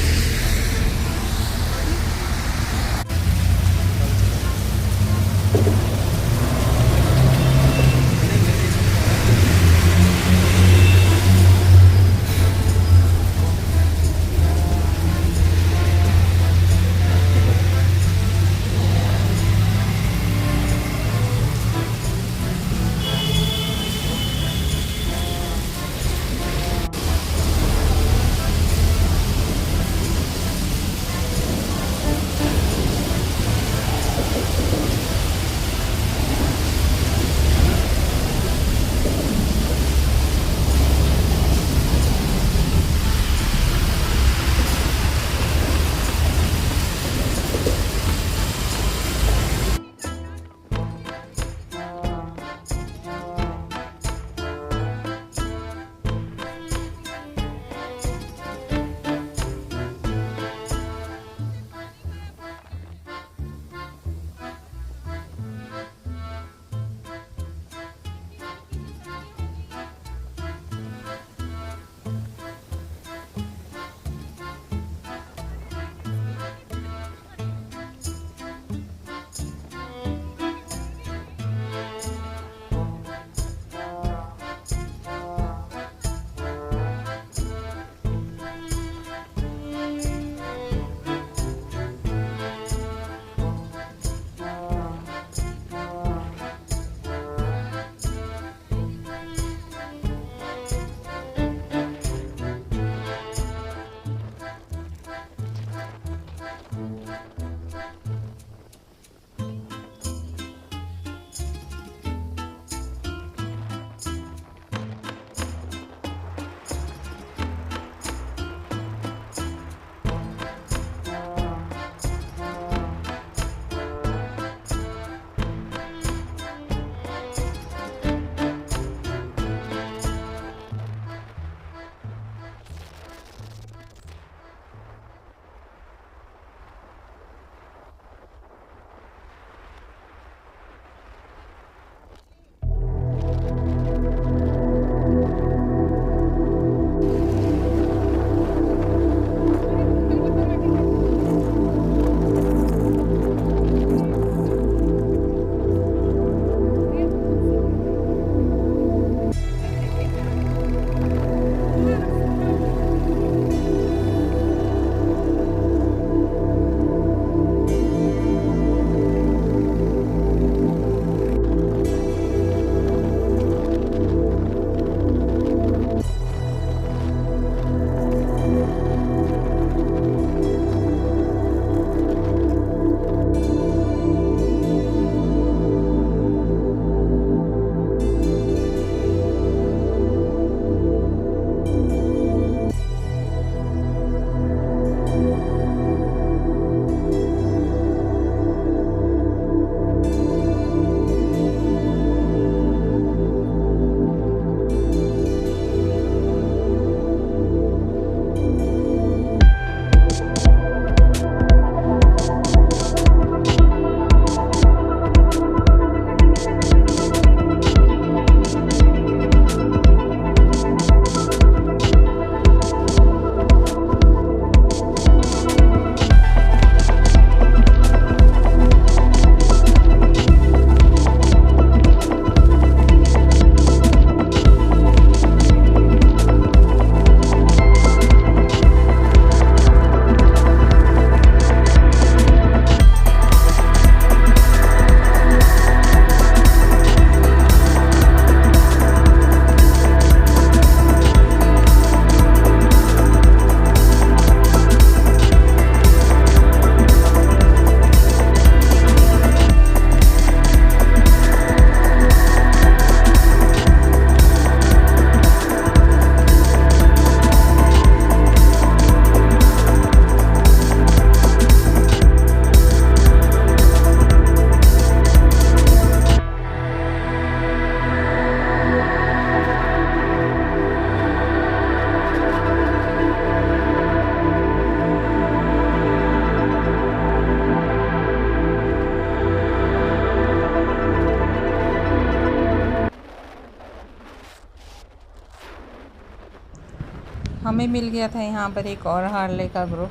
हमें मिल गया था यहाँ पर एक और हार्ले का ग्रुप,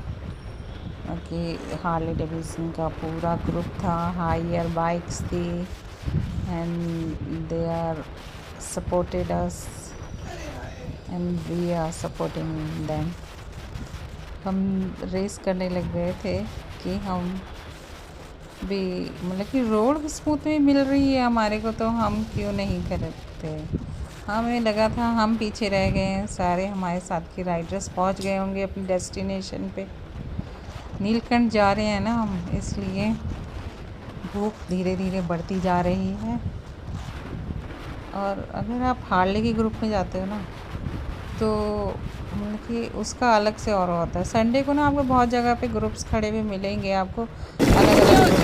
कि हार्ले डेविडसन का पूरा ग्रुप था। हायर बाइक्स थी and they are supported us and we are supporting them. हम रेस करने लग गए थे कि हम भी मतलब कि रोड स्मूथ में मिल रही है हमारे को, तो हम क्यों नहीं करते। हमें लगा था हम पीछे रह गए हैं, सारे हमारे साथ के राइडर्स पहुंच गए होंगे अपनी डेस्टिनेशन पे। नीलकंठ जा रहे हैं ना हम, इसलिए भूख धीरे धीरे बढ़ती जा रही है। और अगर आप हार्ले के ग्रुप में जाते हो ना, तो मतलब कि उसका अलग से और होता है। संडे को ना आपको बहुत जगह पे ग्रुप्स खड़े हुए मिलेंगे, आपको अलग अलग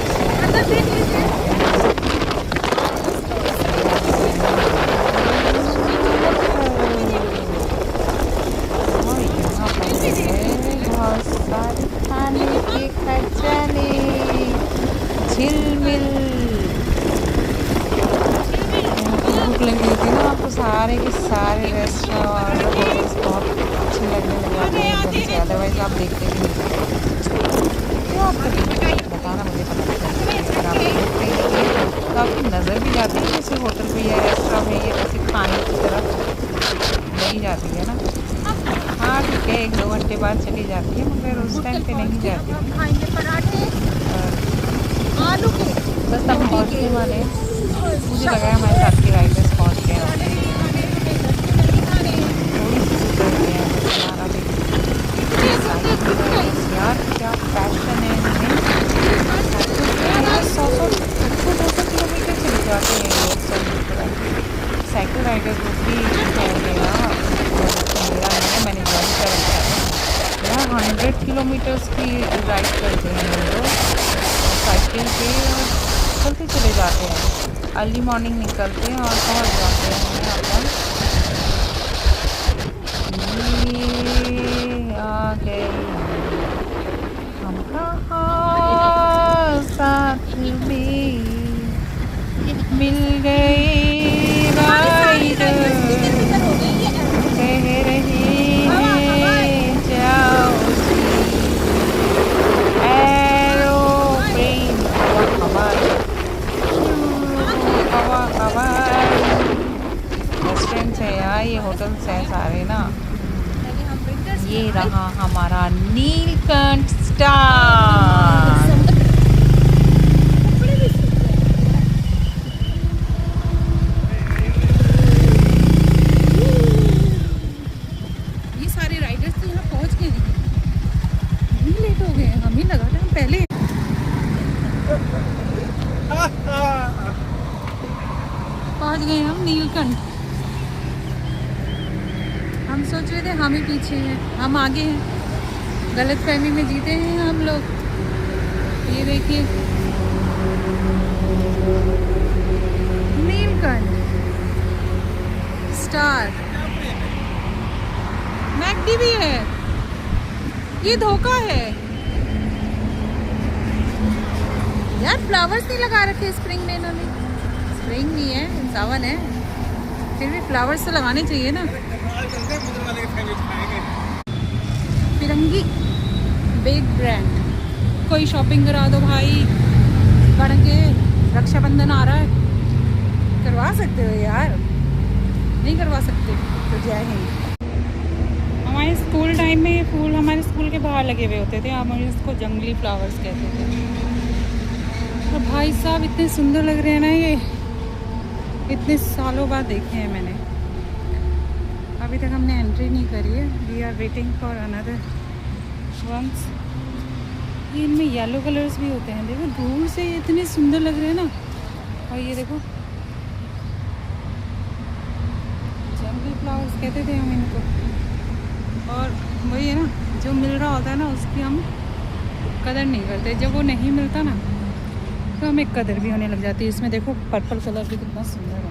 बहुत सारे खाने के खजाने झिलमिल। भूख लगी थी ना, आपको सारे के सारे रेस्टोरेंट होटल्स बहुत अच्छे लगने लग जाते हैं एकदम से, अदरवाइज आप देखते भी नहीं। आपको बताना मुझे पता नहीं, अगर आप देखते हैं तो आपकी नज़र भी जाती है किसी होटल पे या रेस्टोरेंट में या किसी खाने की तरफ नहीं जाती है ना। हाँ ठीक है, 1-2 घंटे बाद चली जाती है, मगर उस टाइम पे नहीं जाती है। आलू के बस हम पहुँचने वाले हैं, मुझे लगा है हमारे साथ के राइडर्स पहुँच गए होंगे। यार क्या पैशन है इनमें, 100-200 किलोमीटर चले जाते हैं लोग सब। साइकिल राइडर ग्रुप भी है मेरा, मैंने ज्वाइन कर रखा है यार। 100 किलोमीटर्स की राइड करते हैं लोग साइकिल पे, और चलते चले जाते हैं। अर्ली मॉर्निंग निकलते हैं और पहुंच जाते हैं अपन। ये आ गए हम कहाँ साथ में मिल गए राइडर, कह रहे हैं जाओ एरोप्लेन हवा। रेस्टोरेंट्स है यार, ये होटल्स हैं सारे ना। ये रहा हमारा नीलकंठ स्टार। ये सारे राइडर्स तो यहाँ पहुँच गए, नहीं लेट हो गए, हम ही लगा था पहले। पहुँच गए हम नीलकंठ। हम सोच रहे थे हम ही पीछे हैं, हम आगे हैं। गलतफहमी में जीते हैं हम लोग। ये देखिए नीलकंठ स्टार, मैकडी भी है। ये धोखा है यार, फ्लावर्स नहीं लगा रखे स्प्रिंग में इन्होंने। स्प्रिंग नहीं है, सावन है, फिर भी फ्लावर्स तो लगाने चाहिए ना। फिरंगी बेग ब्रांड, कोई शॉपिंग करा दो भाई, बढ़ के रक्षाबंधन आ रहा है, करवा सकते हो यार। नहीं करवा सकते तो जय हिंद। हमारे स्कूल टाइम में ये फूल हमारे स्कूल के बाहर लगे हुए होते थे, हम इसको जंगली फ्लावर्स कहते थे। और भाई साहब इतने सुंदर लग रहे हैं ना, ये इतने सालों बाद देखे हैं मैंने। अभी तक हमने एंट्री नहीं करी है, we are waiting for another ones. ये इनमें येलो कलर्स भी होते हैं, देखो दूर से इतने सुंदर लग रहे हैं ना। और ये देखो जंगली फ्लावर्स कहते थे हम इनको। और वही है ना, जो मिल रहा होता है ना उसकी हम कदर नहीं करते, जब वो नहीं मिलता ना तो हमें कदर भी होने लग जाती है। इसमें देखो पर्पल कलर भी कितना सुंदर है।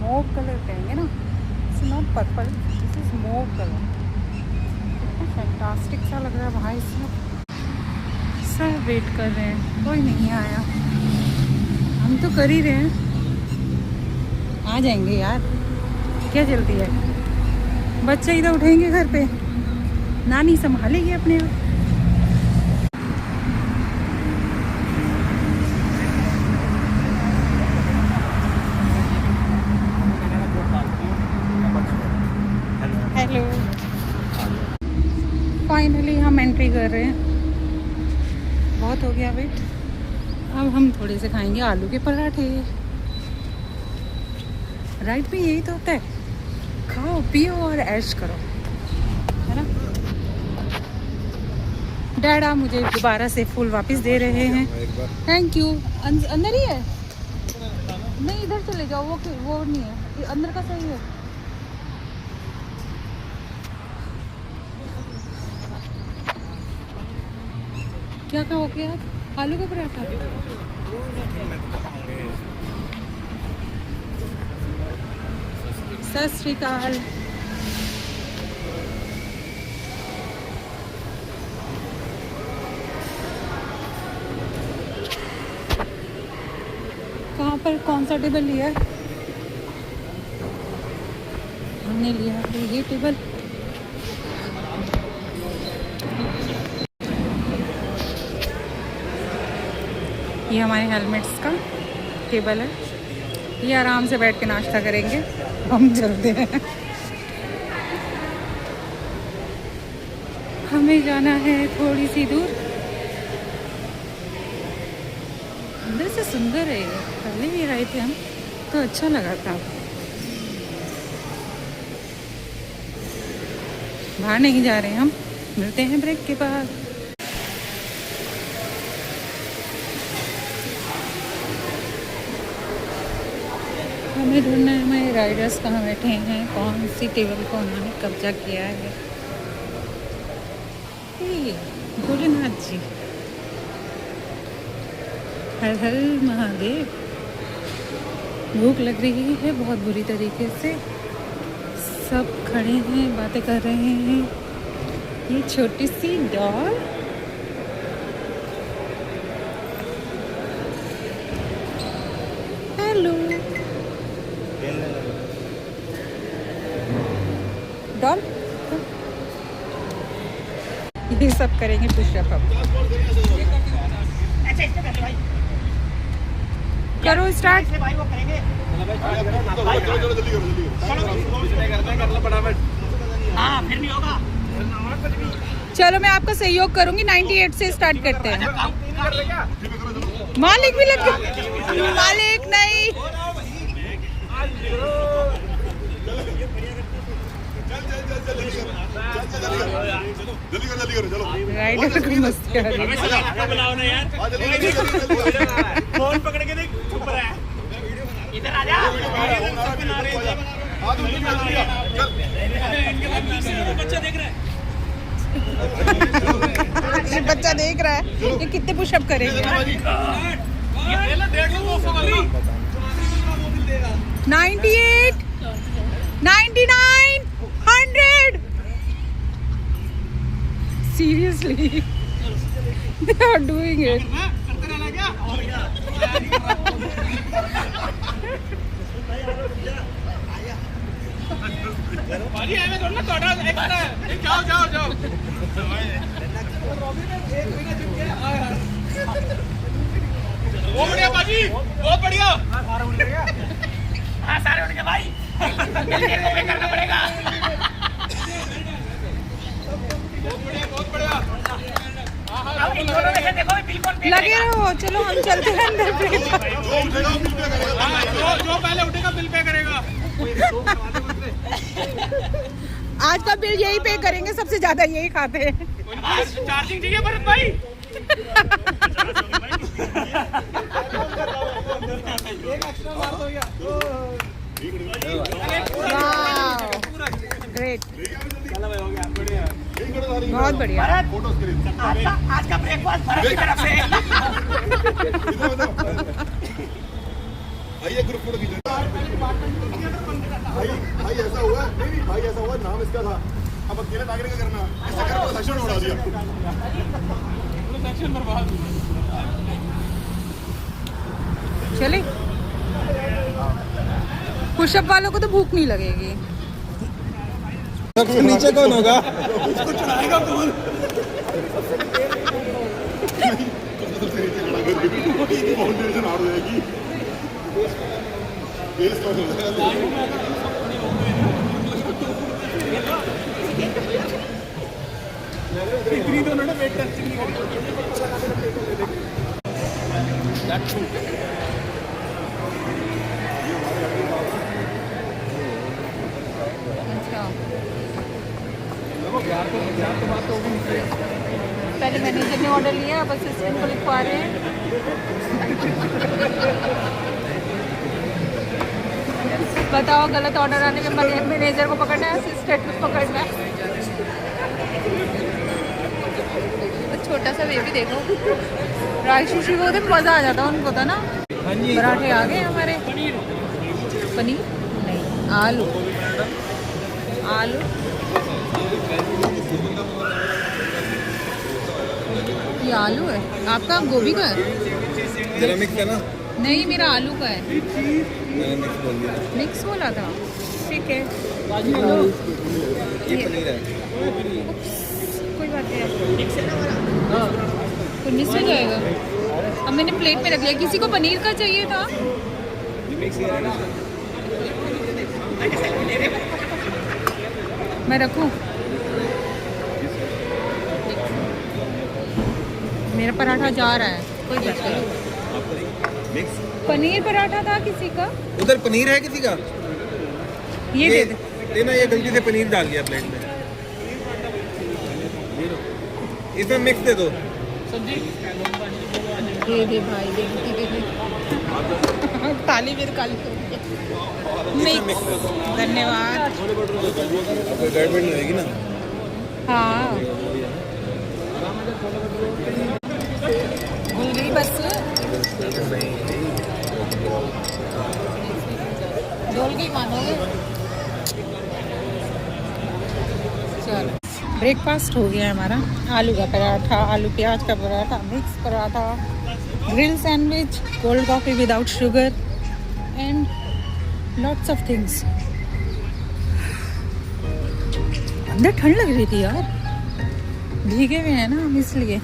मोव कलर कहेंगे ना, it's not purple, this is mauve colour. कितना फैंटास्टिक सा लग रहा है भाई साहब। सब वेट कर रहे हैं, कोई नहीं आया। हम तो कर ही रहे हैं, आ जाएंगे यार, क्या जल्दी है। बच्चे ही तो उठेंगे घर पे, नानी संभालेगी अपने आप। हेलो, फाइनली हम एंट्री कर रहे हैं। बहुत हो गया वेट। अब हम थोड़े से खाएंगे आलू के पराठे। राइट में यही तो होता है, खाओ पियो और ऐश करो, है ना। डैडा मुझे दोबारा से फूल वापस दे रहे हैं, थैंक यू। अंदर ही है? नहीं, इधर चले जाओ, वो नहीं है, अंदर का सही है। क्या खाओगे आप? आलू का पराठा? सत श्री अकाल। कहाँ पर कौन सा टेबल लिया है? हमने लिया है ये टेबल। ये हमारे हेलमेट्स का टेबल है, ये आराम से बैठ के नाश्ता करेंगे। हम चलते हैं, हमें जाना है थोड़ी सी दूर। अंदर से सुंदर है ये, पहले भी आए थे हम तो अच्छा लगा था। बाहर नहीं जा रहे हम, मिलते हैं ब्रेक के बाद। हमें ढूंढना है हमारे राइडर्स कहाँ बैठे हैं, कौन सी टेबल को उन्होंने कब्जा किया है। भोलेनाथ जी, हर हर महादेव। भूख लग रही है बहुत बुरी तरीके से, सब खड़े हैं, बातें कर रहे हैं। ये छोटी सी डॉल, हेलो डॉल। ये सब करेंगे पुशअप। अब करो स्टार्ट। चलो मैं आपका सहयोग करूंगी। 98 से स्टार्ट करते हैं। मालिक भी लग गया। मालिक नहीं, राइडर को मस्ती आ रही है। फोन पकड़ के देख, चुप रहा है। इधर आ जा। बच्चा देख रहा है, बच्चा देख रहा है ये कितने पुशअप करेंगे। 98, 99, 100। Seriously, they are doing it. जाओ। बहुत बढ़िया बाजी, बहुत बढ़िया। हाँ सारे उठ गए भाई, करना पड़ेगा। बहुत बढ़िया। लगे रहो, चलो हम चलते हैं अंदर। जो पहले उठेगा बिल पे करेगा। आज का बिल यही पे करेंगे, सबसे ज्यादा यही खाते हैं। चार्जिंग चाहिए भरत भाई। ग्रेट, बहुत बढ़िया। आज का ब्रेकफास्ट भरत की तरफ से। आइए ग्रुप फोटो खींचो। भाई ऐसा हुआ, नहीं भाई ऐसा हुआ, नाम इसका था, अब अकेले नागरिक का करना, ऐसा कर सेक्शन उड़ा दिया। सेक्शन बर्बाद। चले पुशअप वालों को तो भूख नहीं लगेगी। सबसे नीचे कौन होगा? फाउंडेशन हार्ड हो जाएगी। पहले मैनेजर ने ऑर्डर लिया, अब असिस्टेंट को लिखवा रहे हैं। बताओ, गलत ऑर्डर आने के बाद मैनेजर को पकड़ना है, असिस्टेंट को पकड़ना है। छोटा सा बेबी देखो, राजशी को तो मज़ा आ जाता उनको तो ना। पराठे आ गए हमारे। पनीर नहीं, आलू आलू। ये आलू है आपका, गोभी का है? जरा मिक्स है ना? नहीं, मेरा आलू का है। मैंने मिक्स बोल दिया। मिक्स बोला था, ठीक है। ये पनीर है। कोई बात नहीं, तो मिस हो जाएगा। अब मैंने प्लेट में रख लिया। किसी को पनीर का चाहिए था? मैं रखूं? मेरा पराठा जा रहा है, कोई बात नहीं। पनीर पराठा था किसी का? उधर पनीर है किसी का? ये दे दे। देना, ये गलती से पनीर डाल दिया प्लेट में। इसमें मिक्स दे दो। दे दे भाई, दे दे। ताली मेरे काली मिक्स। धन्यवाद। कोई गड़बड़ नहीं होगी ना? हाँ, भूल गई बस। डोल गई मानोगे। चलो, ब्रेकफास्ट हो गया हमारा। आलू का पराठा, आलू प्याज का paratha, mix paratha, grill sandwich, cold coffee without sugar and lots of things. अंदर ठंड लग रही थी यार, भीगे हुए हैं ना हम, इसलिए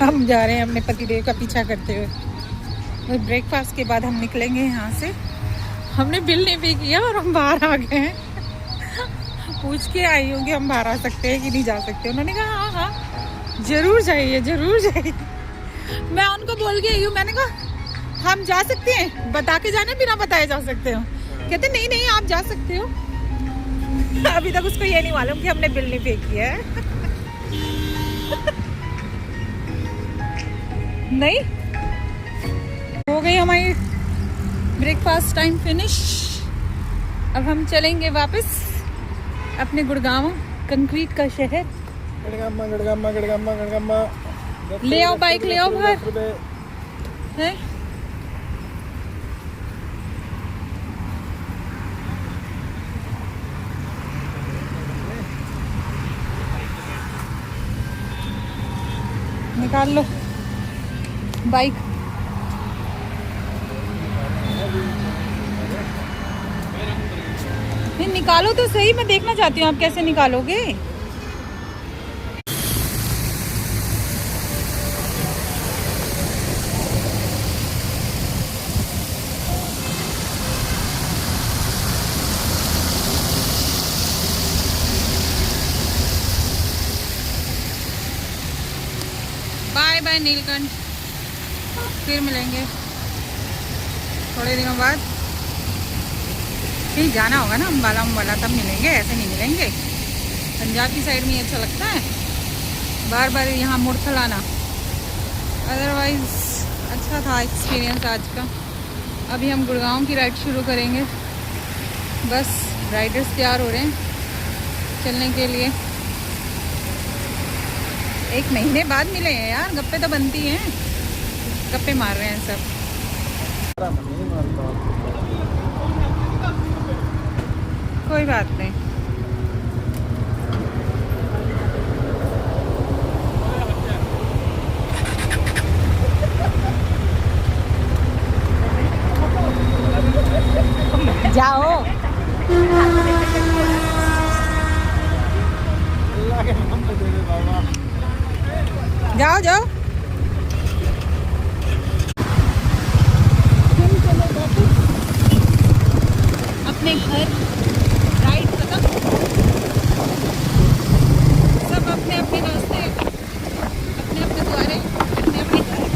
हम जा रहे हैं अपने पतिदेव का पीछा करते हुए। ब्रेकफास्ट के बाद हम निकलेंगे यहाँ से। हमने बिल नहीं पे किया और हम बाहर आ गए हैं। पूछ के आई हूँ कि हम बाहर आ सकते हैं कि नहीं जा सकते। उन्होंने कहा हाँ हाँ जरूर जाइए, जरूर जाइए। मैं उनको बोल के आई हूँ, मैंने कहा हम जा सकते हैं, बता के जाना, बिना बताए जा सकते हो? कहते नहीं नहीं आप जा सकते हो। अभी तक उसको ये नहीं मालूम कि हमने बिल नहीं पे किया है। नहीं, हो गई हमारी ब्रेकफास्ट टाइम फिनिश। अब हम चलेंगे वापस अपने गुड़गांव, कंक्रीट का शहर। गड़गम्मा गड़गम्मा गड़गम्मा गड़गम्मा। ले आओ बाइक, ले आओ बाहर है। निकाल लो बाइक। नहीं, निकालो तो सही, मैं देखना चाहती हूँ आप कैसे निकालोगे। बाय बाय नीलकंठ, फिर मिलेंगे थोड़े दिनों बाद। कहीं जाना होगा ना अम्बाला तब मिलेंगे, ऐसे नहीं मिलेंगे। पंजाब की साइड में ये अच्छा लगता है, बार बार यहाँ मुड़ खलाना। अदरवाइज़ अच्छा था एक्सपीरियंस आज का। अभी हम गुड़गांव की राइड शुरू करेंगे। बस राइडर्स तैयार हो रहे हैं चलने के लिए। 1 महीने बाद मिले हैं यार, गप्पे तो बनती हैं, गप्पे मार रहे हैं सब। कोई बात नहीं। जाओ जाओ। हम चले वापस अपने घर। राइड खत्म। सब अपने अपने रास्ते, अपने अपने द्वारे, अपने अपने घर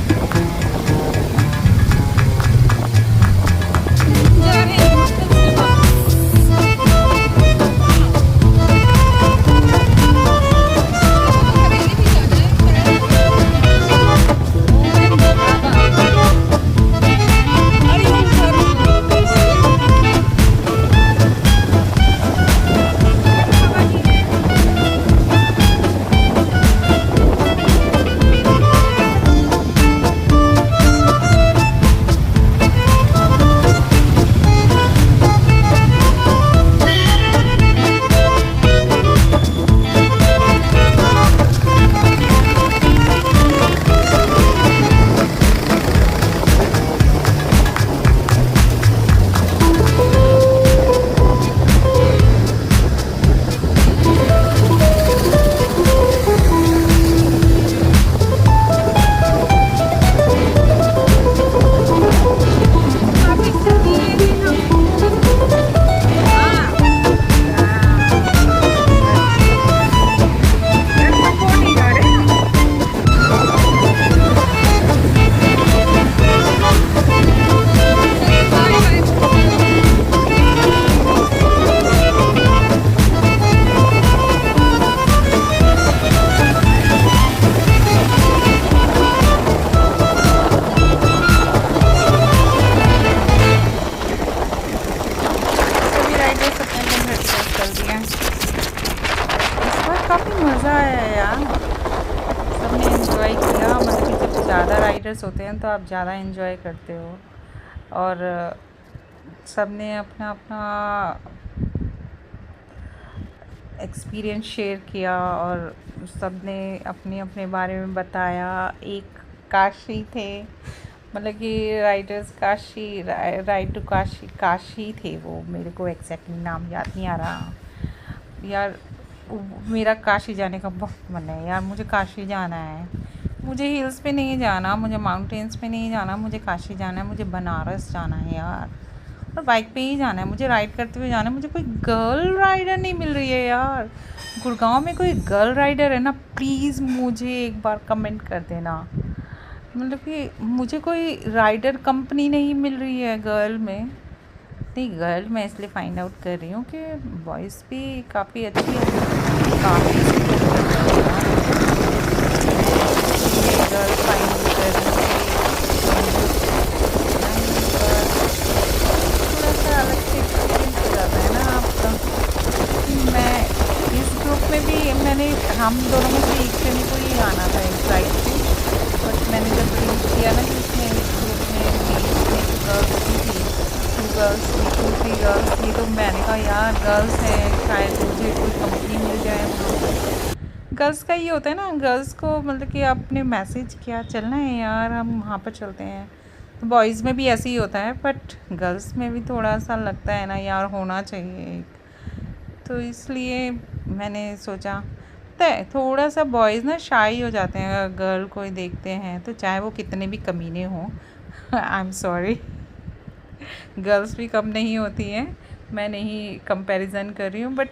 जा रहे हैं हॉस्टल से वापस। हवेली भी जाना है शायद। ओम बाबा हरिओम हरिओम। बाबा जी है। सभी राइडर्स अपने अपने घर की तरफ चल दिए हैं। इस बार काफ़ी मज़ा आया यार, सबने एंजॉय किया। मतलब कि जब ज़्यादा राइडर्स होते हैं तो आप ज़्यादा एंजॉय करते हो, और सबने अपना अपना एक्सपीरियंस शेयर किया, और सबने अपने अपने बारे में बताया। एक काशी थे, मतलब कि riders Kashi, ride to Kashi, Kashi थे वो। मेरे को एग्जैक्टली नाम याद नहीं आ रहा यार। मेरा काशी जाने का बहुत मन है यार, मुझे काशी जाना है। मुझे हिल्स पे नहीं जाना, मुझे माउंटेन्स पे नहीं जाना, मुझे काशी जाना है, मुझे बनारस जाना है यार। और बाइक पे ही जाना है, मुझे राइड करते हुए जाना है। मुझे कोई गर्ल राइडर नहीं मिल रही है यार। गुड़गांव में कोई गर्ल राइडर है ना, प्लीज़ मुझे एक बार कमेंट कर देना। मतलब कि मुझे कोई राइडर कंपनी नहीं मिल रही है गर्ल में। नहीं, गर्ल मैं इसलिए फाइंड आउट कर रही हूँ कि वॉइस भी काफ़ी अच्छी है, काफ़ी गर्ल फाइंड कर रही हूँ थोड़ा सा अलग से एक्सपीरियंस हो जाता है ना आपका। मैं इस ग्रुप में भी, मैंने हम दोनों में से एक जने को ही आना था इस साइड से, बट मैंने जब रीच किया ना कि उसमें इस ग्रुप में गर्ल्स भी थी, 2 गर्ल्स थी, 2-3 गर्ल्स थी, तो मैंने कहा यार गर्ल्स हैं, शायद मुझे कोई कंपनी मिल जाए। गर्ल्स का ये होता है ना, गर्ल्स को मतलब कि आपने मैसेज किया चलना है यार, हम वहाँ पर चलते हैं। तो बॉयज़ में भी ऐसे ही होता है, बट गर्ल्स में भी थोड़ा सा लगता है ना यार, होना चाहिए एक। तो इसलिए मैंने सोचा, तो थोड़ा सा बॉयज़ ना शाई हो जाते हैं अगर गर्ल कोई देखते हैं तो, चाहे वो कितने भी कमीने हों। आई एम सॉरी, गर्ल्स भी कम नहीं होती हैं, मैं नहीं कंपैरिजन कर रही हूँ, बट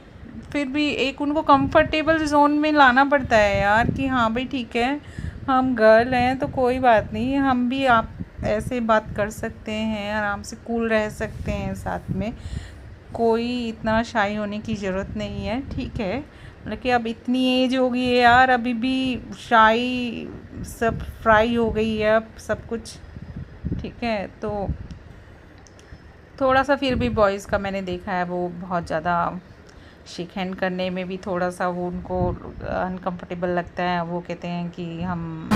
फिर भी एक उनको कंफर्टेबल जोन में लाना पड़ता है यार कि हाँ भाई ठीक है, हम गर्ल हैं तो कोई बात नहीं, हम भी आप ऐसे बात कर सकते हैं, आराम से कूल रह सकते हैं साथ में, कोई इतना शाई होने की ज़रूरत नहीं है। ठीक है, मतलब कि अब इतनी एज हो गई है यार, अभी भी शाई सब फ्राई हो गई है अब सब कुछ। ठीक है, तो थोड़ा सा फिर भी बॉयज़ का मैंने देखा है वो बहुत ज़्यादा शेक हैंड करने में भी थोड़ा सा वो उनको अनकंफर्टेबल लगता है। वो कहते हैं कि हम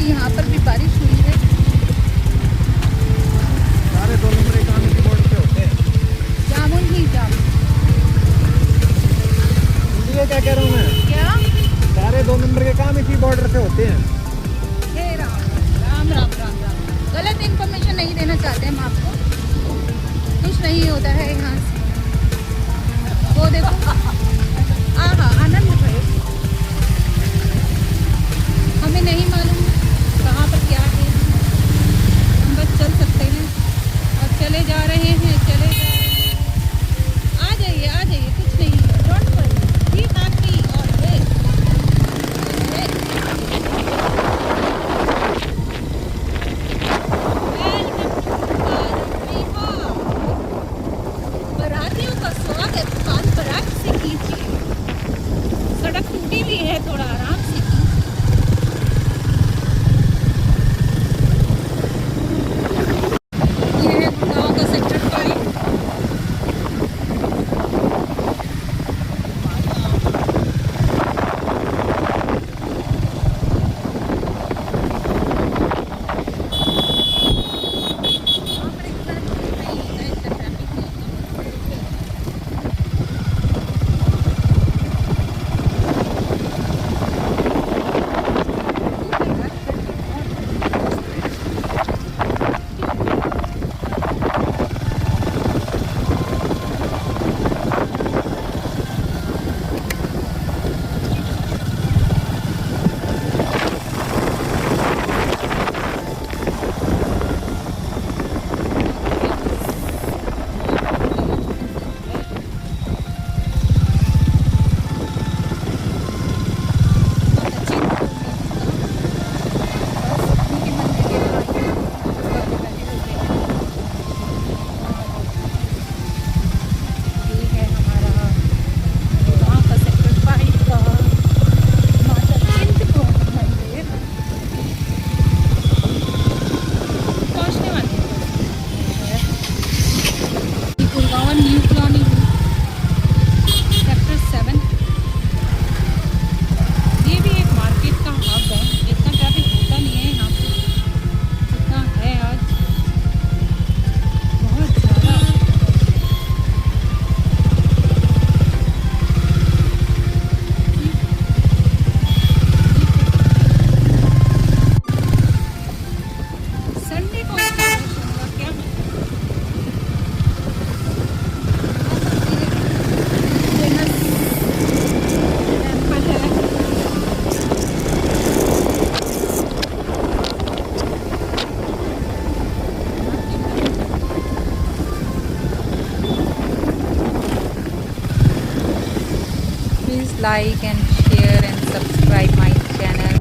कि यहाँ पर भी बारिश हुई है। सारे 2 नंबर के काम इसी बॉर्डर पे होते हैं। जामुन ही जामुन। ये क्या कह रहा हूँ मैं, क्या? सारे 2 नंबर के काम इसी बॉर्डर पे होते हैं। हे राम राम राम राम राम। गलत इन्फॉर्मेशन नहीं देना चाहते हम आपको, कुछ नहीं होता है यहाँ से। वो देखो, आहा आनंद भाई, हमें नहीं मालूम कहाँ पर क्या है, हम बस चल सकते हैं और चले जा रहे हैं, चले जा रहे हैं। आ जाइए, कुछ नहीं है, डोंट वरी, ठीक आदमी और है। बरातियों का स्वागत पान पराग से कीजिए। सड़क टूटी हुई है, थोड़ा आराम से कीजिए। ये है गाँव का sector 5। Please like and share and subscribe my channel.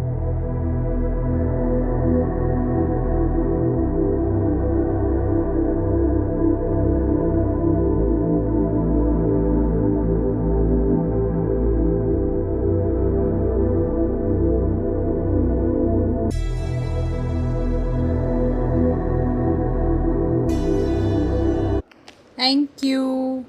Thank you.